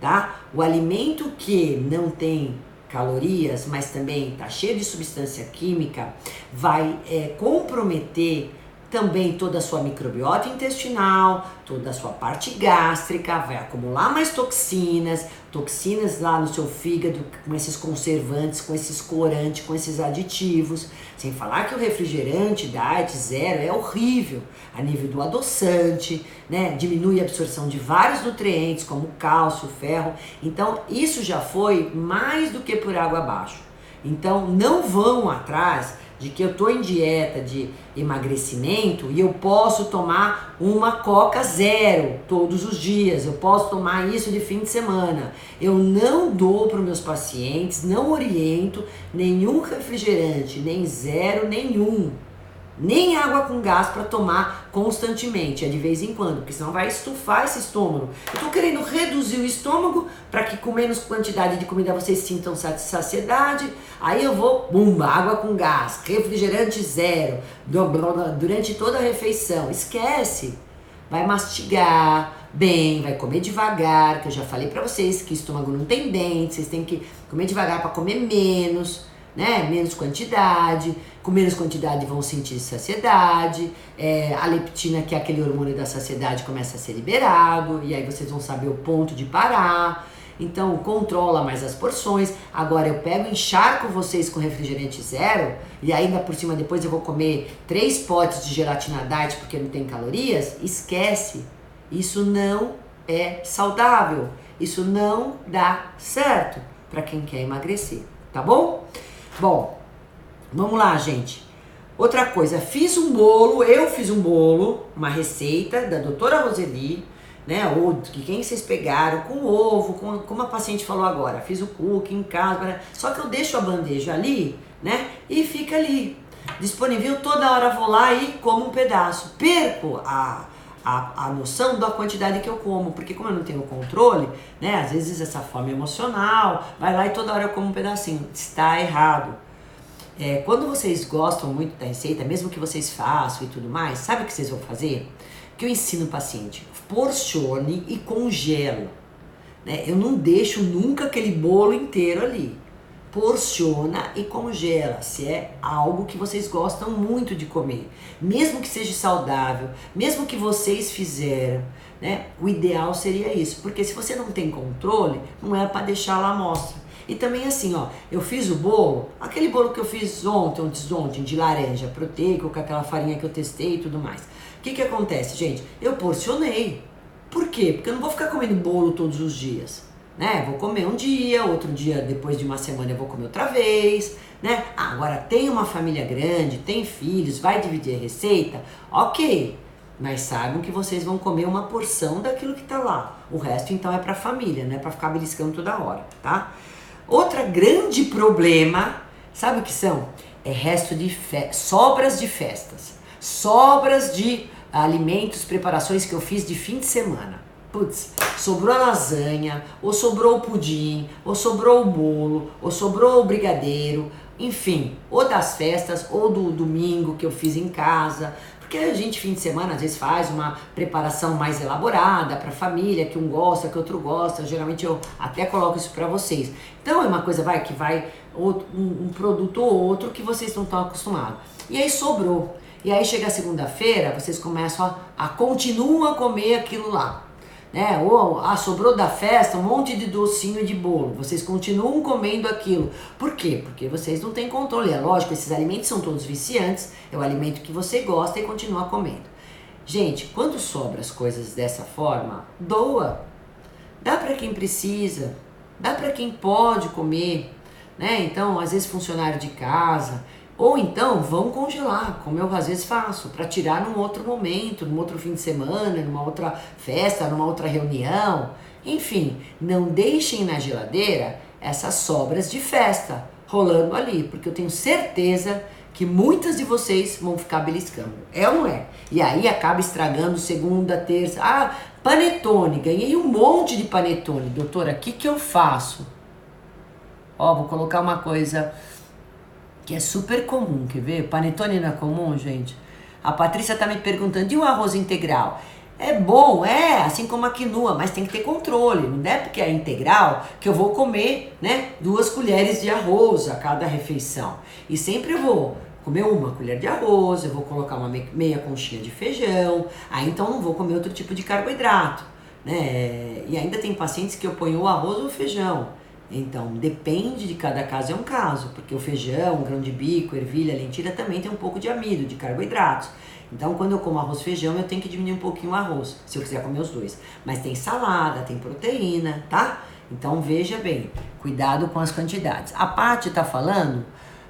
tá? O alimento que não tem calorias, mas também está cheio de substância química, vai comprometer também toda a sua microbiota intestinal, toda a sua parte gástrica, vai acumular mais toxinas lá no seu fígado, com esses conservantes, com esses corantes, com esses aditivos. Sem falar que o refrigerante diet zero é horrível a nível do adoçante, né? Diminui a absorção de vários nutrientes, como cálcio, ferro. Então, isso já foi mais do que por água abaixo. Então, não vão atrás de que eu tô em dieta de emagrecimento e eu posso tomar uma Coca zero todos os dias, eu posso tomar isso de fim de semana. Eu não dou para os meus pacientes, não oriento nenhum refrigerante, nem zero nenhum, nem água com gás para tomar constantemente, é de vez em quando, porque senão vai estufar esse estômago. Eu tô querendo reduzir o estômago para que com menos quantidade de comida vocês sintam saciedade. Aí eu vou, água com gás, refrigerante zero, durante toda a refeição. Esquece, vai mastigar bem, vai comer devagar, que eu já falei para vocês que o estômago não tem dente, vocês têm que comer devagar para comer menos, né? Menos quantidade. Com menos quantidade vão sentir saciedade, a leptina, que é aquele hormônio da saciedade, começa a ser liberado, e aí vocês vão saber o ponto de parar. Então controla mais as porções. Agora eu pego e encharco vocês com refrigerante zero, e ainda por cima depois eu vou comer 3 potes de gelatina diet porque não tem calorias. Esquece, isso não é saudável, isso não dá certo para quem quer emagrecer, tá bom? Bom, vamos lá, gente. Outra coisa, eu fiz um bolo, uma receita da doutora Roseli, né? Ou de quem vocês pegaram, com ovo, como a paciente falou agora. Fiz o cookie em casa, só que eu deixo a bandeja ali, né? E fica ali, disponível, toda hora vou lá e como um pedaço. Perco a noção da quantidade que eu como, porque como eu não tenho controle, né? Às vezes essa fome emocional, vai lá e toda hora eu como um pedacinho. Está errado. Quando vocês gostam muito da receita, mesmo que vocês façam e tudo mais, sabe o que vocês vão fazer? Que eu ensino o paciente, porcione e congela, né? Eu não deixo nunca aquele bolo inteiro ali. Porciona e congela, se é algo que vocês gostam muito de comer, mesmo que seja saudável, mesmo que vocês fizeram, né? O ideal seria isso, porque se você não tem controle, não é para deixar lá à mostra. E também assim, ó, eu fiz o bolo, aquele bolo que eu fiz antes de ontem, de laranja proteico, com aquela farinha que eu testei e tudo mais. O que acontece, gente? Eu porcionei. Por quê? Porque eu não vou ficar comendo bolo todos os dias, né? Vou comer um dia, outro dia, depois de uma semana eu vou comer outra vez, né? Agora tem uma família grande, tem filhos, vai dividir a receita, ok. Mas saibam que vocês vão comer uma porção daquilo que tá lá. O resto então é pra família, não é pra ficar beliscando toda hora, tá? Outra grande problema, sabe o que são? Resto de sobras de festas, sobras de alimentos, preparações que eu fiz de fim de semana. Putz, sobrou a lasanha, ou sobrou o pudim, ou sobrou o bolo, ou sobrou o brigadeiro, enfim, ou das festas, ou do domingo que eu fiz em casa. Porque a gente, fim de semana, às vezes faz uma preparação mais elaborada para a família, que um gosta, que outro gosta. Geralmente eu até coloco isso para vocês. Então é uma coisa que vai um produto ou outro que vocês não estão acostumados. E aí sobrou. E aí chega a segunda-feira, vocês começam continuam a comer aquilo lá. Né? Ou sobrou da festa um monte de docinho e de bolo, vocês continuam comendo aquilo. Por quê? Porque vocês não têm controle. É lógico, esses alimentos são todos viciantes, é o alimento que você gosta e continua comendo. Gente, quando sobra as coisas dessa forma, doa. Dá para quem precisa, dá para quem pode comer, né? Então, às vezes funcionário de casa, ou então vão congelar, como eu às vezes faço, para tirar num outro momento, num outro fim de semana, numa outra festa, numa outra reunião. Enfim, não deixem na geladeira essas sobras de festa rolando ali, porque eu tenho certeza que muitas de vocês vão ficar beliscando. É ou não é? E aí acaba estragando segunda, terça. Panetone, ganhei um monte de panetone. Doutora, o que eu faço? Vou colocar uma coisa que é super comum, quer ver? Panetone não é comum, gente? A Patrícia tá me perguntando, e o arroz integral? É bom, assim como a quinoa, mas tem que ter controle. Não é porque é integral que eu vou comer, né, 2 colheres de arroz a cada refeição. E sempre eu vou comer 1 colher de arroz, eu vou colocar uma meia conchinha de feijão, aí então não vou comer outro tipo de carboidrato, né? E ainda tem pacientes que eu ponho o arroz ou o feijão. Então, depende de cada caso, é um caso, porque o feijão, grão de bico, ervilha, lentilha também tem um pouco de amido, de carboidratos. Então, quando eu como arroz e feijão, eu tenho que diminuir um pouquinho o arroz, se eu quiser comer os dois. Mas tem salada, tem proteína, tá? Então, veja bem, cuidado com as quantidades. A Paty tá falando,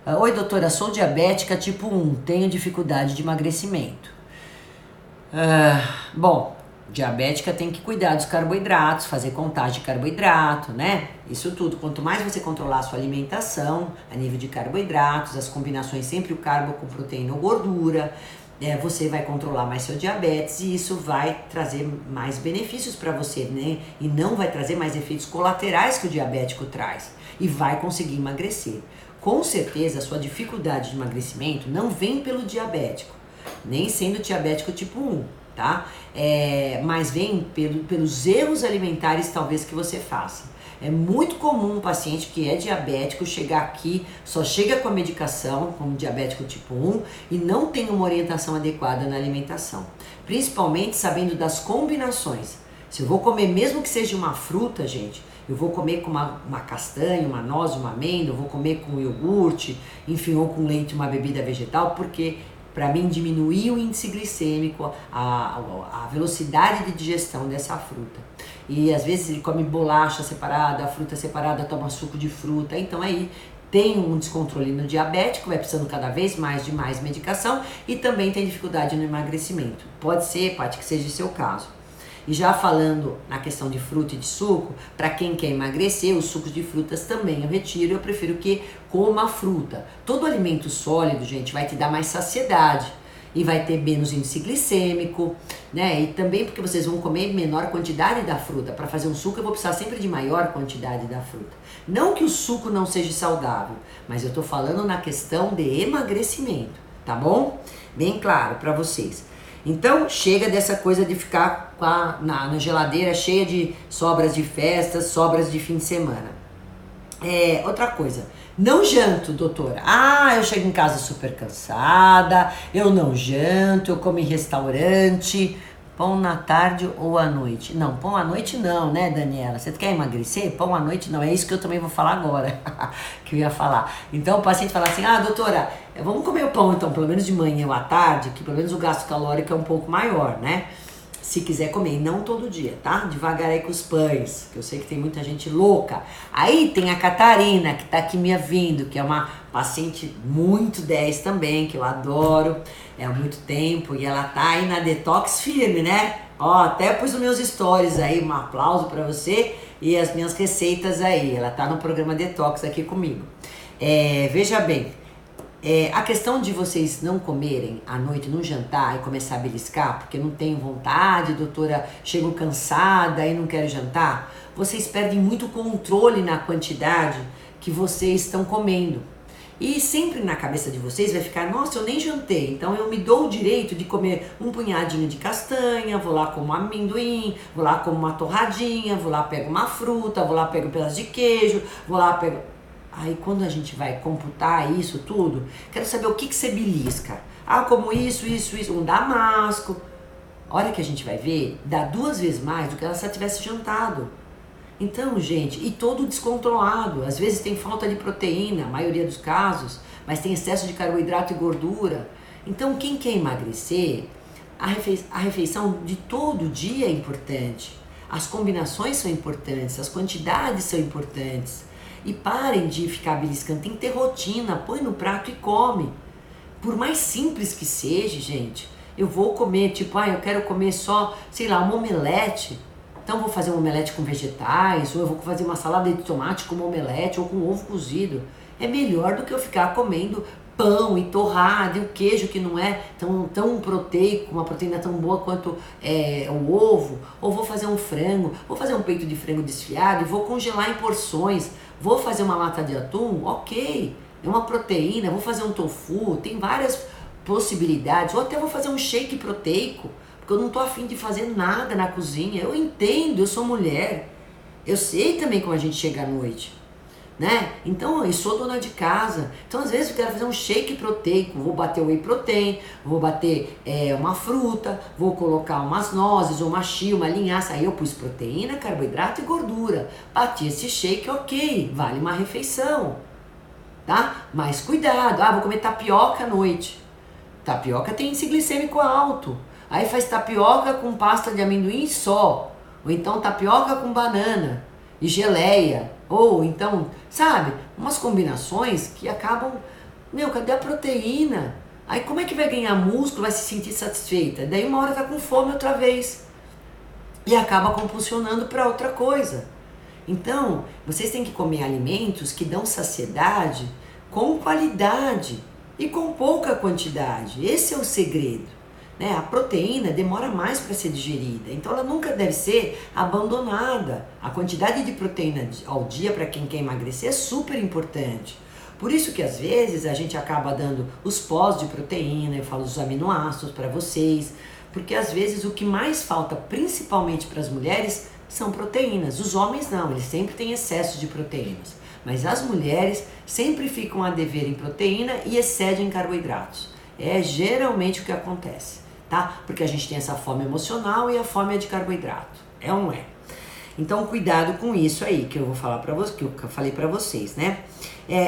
oi doutora, sou diabética tipo 1, tenho dificuldade de emagrecimento. Bom, diabética tem que cuidar dos carboidratos, fazer contagem de carboidrato, né? Isso tudo. Quanto mais você controlar a sua alimentação, a nível de carboidratos, as combinações sempre o carbo com proteína ou gordura, você vai controlar mais seu diabetes e isso vai trazer mais benefícios para você, né? E não vai trazer mais efeitos colaterais que o diabético traz. E vai conseguir emagrecer. Com certeza, a sua dificuldade de emagrecimento não vem pelo diabético, nem sendo diabético tipo 1. Tá? Mas vem pelos erros alimentares talvez que você faça. É muito comum um paciente que é diabético chegar aqui, só chega com a medicação, como diabético tipo 1, e não tem uma orientação adequada na alimentação. Principalmente sabendo das combinações. Se eu vou comer, mesmo que seja uma fruta, gente, eu vou comer com uma castanha, uma noz, uma amêndoa, eu vou comer com iogurte, enfim, ou com leite, uma bebida vegetal, porque para mim diminuir o índice glicêmico, a velocidade de digestão dessa fruta. E às vezes ele come bolacha separada, fruta separada, toma suco de fruta, então aí tem um descontrole no diabético, vai precisando cada vez mais de mais medicação e também tem dificuldade no emagrecimento. Pode ser, Paty, que seja o seu caso. E já falando na questão de fruta e de suco, para quem quer emagrecer, os sucos de frutas também eu retiro, eu prefiro que coma a fruta. Todo alimento sólido, gente, vai te dar mais saciedade e vai ter menos índice glicêmico, né? E também porque vocês vão comer menor quantidade da fruta. Para fazer um suco eu vou precisar sempre de maior quantidade da fruta. Não que o suco não seja saudável, mas eu tô falando na questão de emagrecimento, tá bom? Bem claro para vocês. Então, chega dessa coisa de ficar na geladeira cheia de sobras de festas, sobras de fim de semana. Outra coisa, não janto, doutora. Eu chego em casa super cansada, eu não janto, eu como em restaurante. Pão na tarde ou à noite? Não, pão à noite não, né, Daniela? Você quer emagrecer? Pão à noite não, é isso que eu também vou falar agora, que eu ia falar. Então o paciente fala assim, doutora, vamos comer o pão então, pelo menos de manhã ou à tarde, que pelo menos o gasto calórico é um pouco maior, né? Se quiser comer, e não todo dia, tá? Devagar aí com os pães, que eu sei que tem muita gente louca. Aí tem a Catarina, que tá aqui me ouvindo, que é uma paciente muito 10 também, que eu adoro, há muito tempo, e ela tá aí na detox firme, né? Até pus nos meus stories aí, um aplauso pra você e as minhas receitas aí. Ela tá no programa Detox aqui comigo. Veja bem, a questão de vocês não comerem à noite, não jantar e começar a beliscar, porque não tenho vontade, doutora, chego cansada e não quero jantar, vocês perdem muito controle na quantidade que vocês estão comendo. E sempre na cabeça de vocês vai ficar, nossa, eu nem jantei, então eu me dou o direito de comer um punhadinho de castanha, vou lá como amendoim, vou lá como uma torradinha, vou lá pego uma fruta, vou lá pego um pedaço de queijo, vou lá pego... Aí quando a gente vai computar isso tudo, quero saber o que você belisca. Ah, como isso, um damasco. A hora que a gente vai ver, dá 2 vezes mais do que ela se ela tivesse jantado. Então, gente, e todo descontrolado. Às vezes tem falta de proteína, a maioria dos casos, mas tem excesso de carboidrato e gordura. Então, quem quer emagrecer, a refeição de todo dia é importante. As combinações são importantes, as quantidades são importantes. E parem de ficar beliscando, tem que ter rotina, põe no prato e come. Por mais simples que seja, gente, eu vou comer, tipo, eu quero comer só, sei lá, uma omelete. Então vou fazer um omelete com vegetais, ou eu vou fazer uma salada de tomate com uma omelete, ou com ovo cozido. É melhor do que eu ficar comendo pão e torrada e o queijo que não é tão proteico, uma proteína tão boa quanto o ovo. Ou vou fazer um frango, vou fazer um peito de frango desfiado e vou congelar em porções. Vou fazer uma lata de atum, ok, é uma proteína, vou fazer um tofu, tem várias possibilidades. Ou até vou fazer um shake proteico, porque eu não tô afim de fazer nada na cozinha. Eu entendo, eu sou mulher, eu sei também como a gente chega à noite, né? Então, eu sou dona de casa, então às vezes eu quero fazer um shake proteico, vou bater whey protein, vou bater uma fruta, vou colocar umas nozes, ou uma chia, uma linhaça, aí eu pus proteína, carboidrato e gordura, bati esse shake, ok, vale uma refeição, tá? Mas cuidado, vou comer tapioca à noite, tapioca tem índice glicêmico alto, aí faz tapioca com pasta de amendoim só, ou então tapioca com banana e geleia, ou então, sabe, umas combinações que acabam, cadê a proteína? Aí como é que vai ganhar músculo, vai se sentir satisfeita? Daí uma hora tá com fome outra vez e acaba compulsionando para outra coisa. Então, vocês têm que comer alimentos que dão saciedade com qualidade e com pouca quantidade. Esse é o segredo. A proteína demora mais para ser digerida, então ela nunca deve ser abandonada. A quantidade de proteína ao dia para quem quer emagrecer é super importante. Por isso que às vezes a gente acaba dando os pós de proteína, eu falo os aminoácidos para vocês, porque às vezes o que mais falta, principalmente para as mulheres, são proteínas. Os homens não, eles sempre têm excesso de proteínas, mas as mulheres sempre ficam a dever em proteína e excedem em carboidratos. É geralmente o que acontece. Tá? Porque a gente tem essa fome emocional e a fome de carboidrato. É ou não é? Então cuidado com isso aí que eu vou falar para vocês, que eu falei para vocês, né?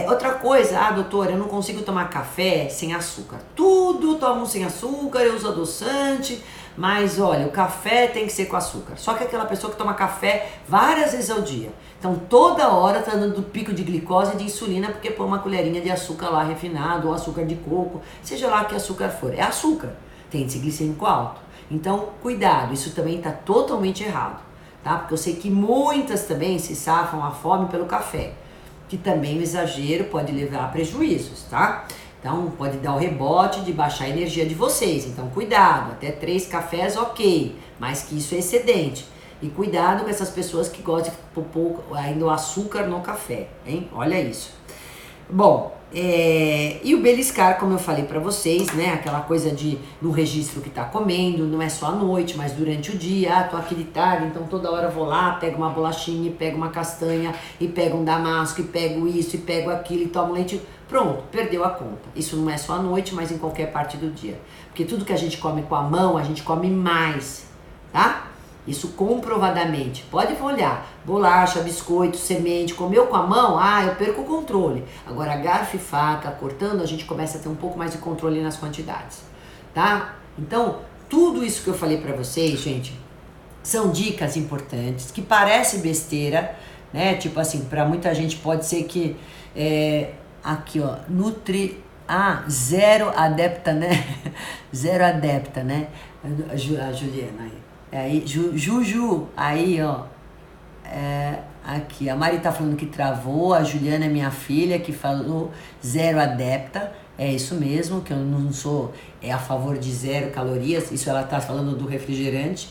Outra coisa, doutora, eu não consigo tomar café sem açúcar. Tudo tomo sem açúcar, eu uso adoçante, mas olha, o café tem que ser com açúcar. Só que aquela pessoa que toma café várias vezes ao dia. Então toda hora tá dando pico de glicose e de insulina porque põe uma colherinha de açúcar lá refinado, ou açúcar de coco, seja lá que açúcar for. É açúcar. Tem índice glicêmico alto. Então, cuidado, isso também está totalmente errado, tá? Porque eu sei que muitas também se safam a fome pelo café, que também o exagero pode levar a prejuízos, tá? Então, pode dar o rebote de baixar a energia de vocês. Então, cuidado, até 3 cafés, ok, mas que isso é excedente. E cuidado com essas pessoas que gostam de pôr ainda o açúcar no café, hein? Olha isso. Bom, e o beliscar, como eu falei pra vocês, né? Aquela coisa de no registro que tá comendo, não é só à noite, mas durante o dia. Tô aqui de tarde, então toda hora vou lá, pego uma bolachinha, e pego uma castanha, e pego um damasco, e pego isso, e pego aquilo, e tomo leite. Pronto, perdeu a conta. Isso não é só à noite, mas em qualquer parte do dia. Porque tudo que a gente come com a mão, a gente come mais, tá? Isso comprovadamente. Pode olhar. Bolacha, biscoito, semente, comeu com a mão, eu perco o controle. Agora, garfo e faca, cortando, a gente começa a ter um pouco mais de controle nas quantidades, tá? Então, tudo isso que eu falei pra vocês, gente, são dicas importantes, que parece besteira, né? Tipo assim, pra muita gente pode ser que, aqui ó, zero adepta, né? Zero adepta, né? A Juliana aí. Juju, aí ó, aqui, a Mari tá falando que travou, a Juliana é minha filha que falou zero adepta, é isso mesmo, que eu não sou a favor de 0 calorias, isso ela tá falando do refrigerante,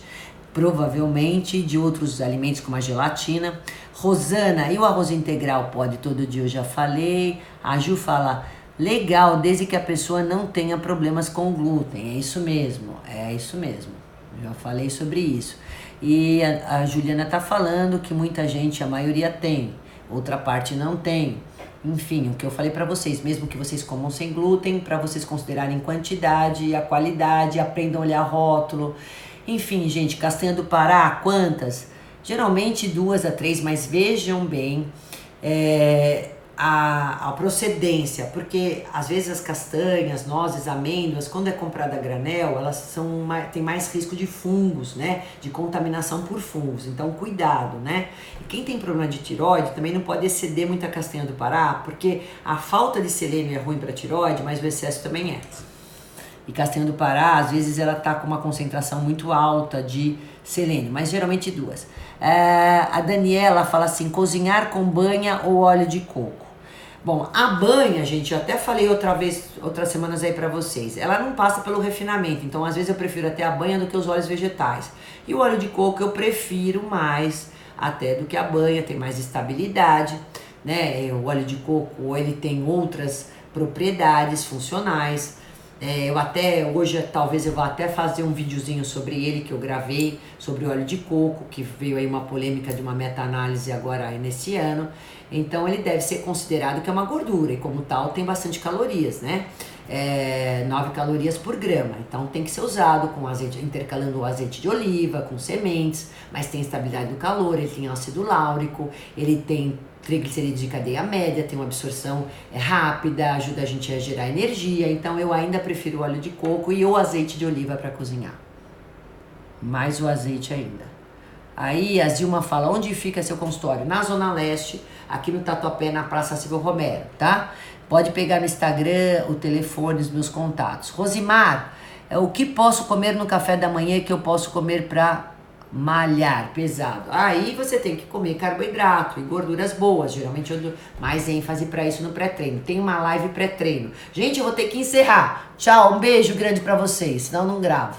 provavelmente de outros alimentos como a gelatina. Rosana, e o arroz integral pode todo dia, eu já falei. A Ju fala, legal, desde que a pessoa não tenha problemas com glúten, é isso mesmo, já falei sobre isso. E a Juliana tá falando que muita gente, a maioria tem, outra parte não tem. Enfim, o que eu falei para vocês, mesmo que vocês comam sem glúten, para vocês considerarem quantidade, a qualidade, aprendam a olhar rótulo. Enfim, gente, castanha do Pará, quantas? Geralmente 2 a 3, mas vejam bem a procedência, porque às vezes as castanhas, nozes, amêndoas, quando é comprada a granel, elas têm mais risco de fungos, né? De contaminação por fungos, então cuidado, né? E quem tem problema de tireoide também não pode exceder muita castanha do Pará, porque a falta de selênio é ruim para a tireoide, mas o excesso também é. E castanha do Pará, às vezes ela tá com uma concentração muito alta de selênio, mas geralmente 2. A Daniela fala assim, cozinhar com banha ou óleo de coco. Bom, a banha, gente, eu até falei outras semanas aí pra vocês, ela não passa pelo refinamento, então às vezes eu prefiro até a banha do que os óleos vegetais. E o óleo de coco eu prefiro mais até do que a banha, tem mais estabilidade, né? O óleo de coco, ele tem outras propriedades funcionais. Hoje talvez eu vá até fazer um videozinho sobre ele que eu gravei, sobre o óleo de coco, que veio aí uma polêmica de uma meta-análise agora nesse ano. Então ele deve ser considerado que é uma gordura e como tal tem bastante calorias, né? 9 calorias por grama, então tem que ser usado com azeite, intercalando o azeite de oliva, com sementes, mas tem estabilidade do calor, ele tem ácido láurico, ele tem triglicerídeos de cadeia média, tem uma absorção rápida, ajuda a gente a gerar energia, então eu ainda prefiro o óleo de coco e o azeite de oliva para cozinhar. Mais o azeite ainda. Aí a Zilma fala, onde fica seu consultório? Na Zona Leste, aqui no Tatuapé, na Praça Silvio Romero, tá? Pode pegar no Instagram, o telefone, os meus contatos. Rosimar, o que posso comer no café da manhã que eu posso comer para malhar pesado? Aí você tem que comer carboidrato e gorduras boas. Geralmente eu dou mais ênfase para isso no pré-treino. Tem uma live pré-treino. Gente, eu vou ter que encerrar. Tchau, um beijo grande para vocês, senão eu não gravo.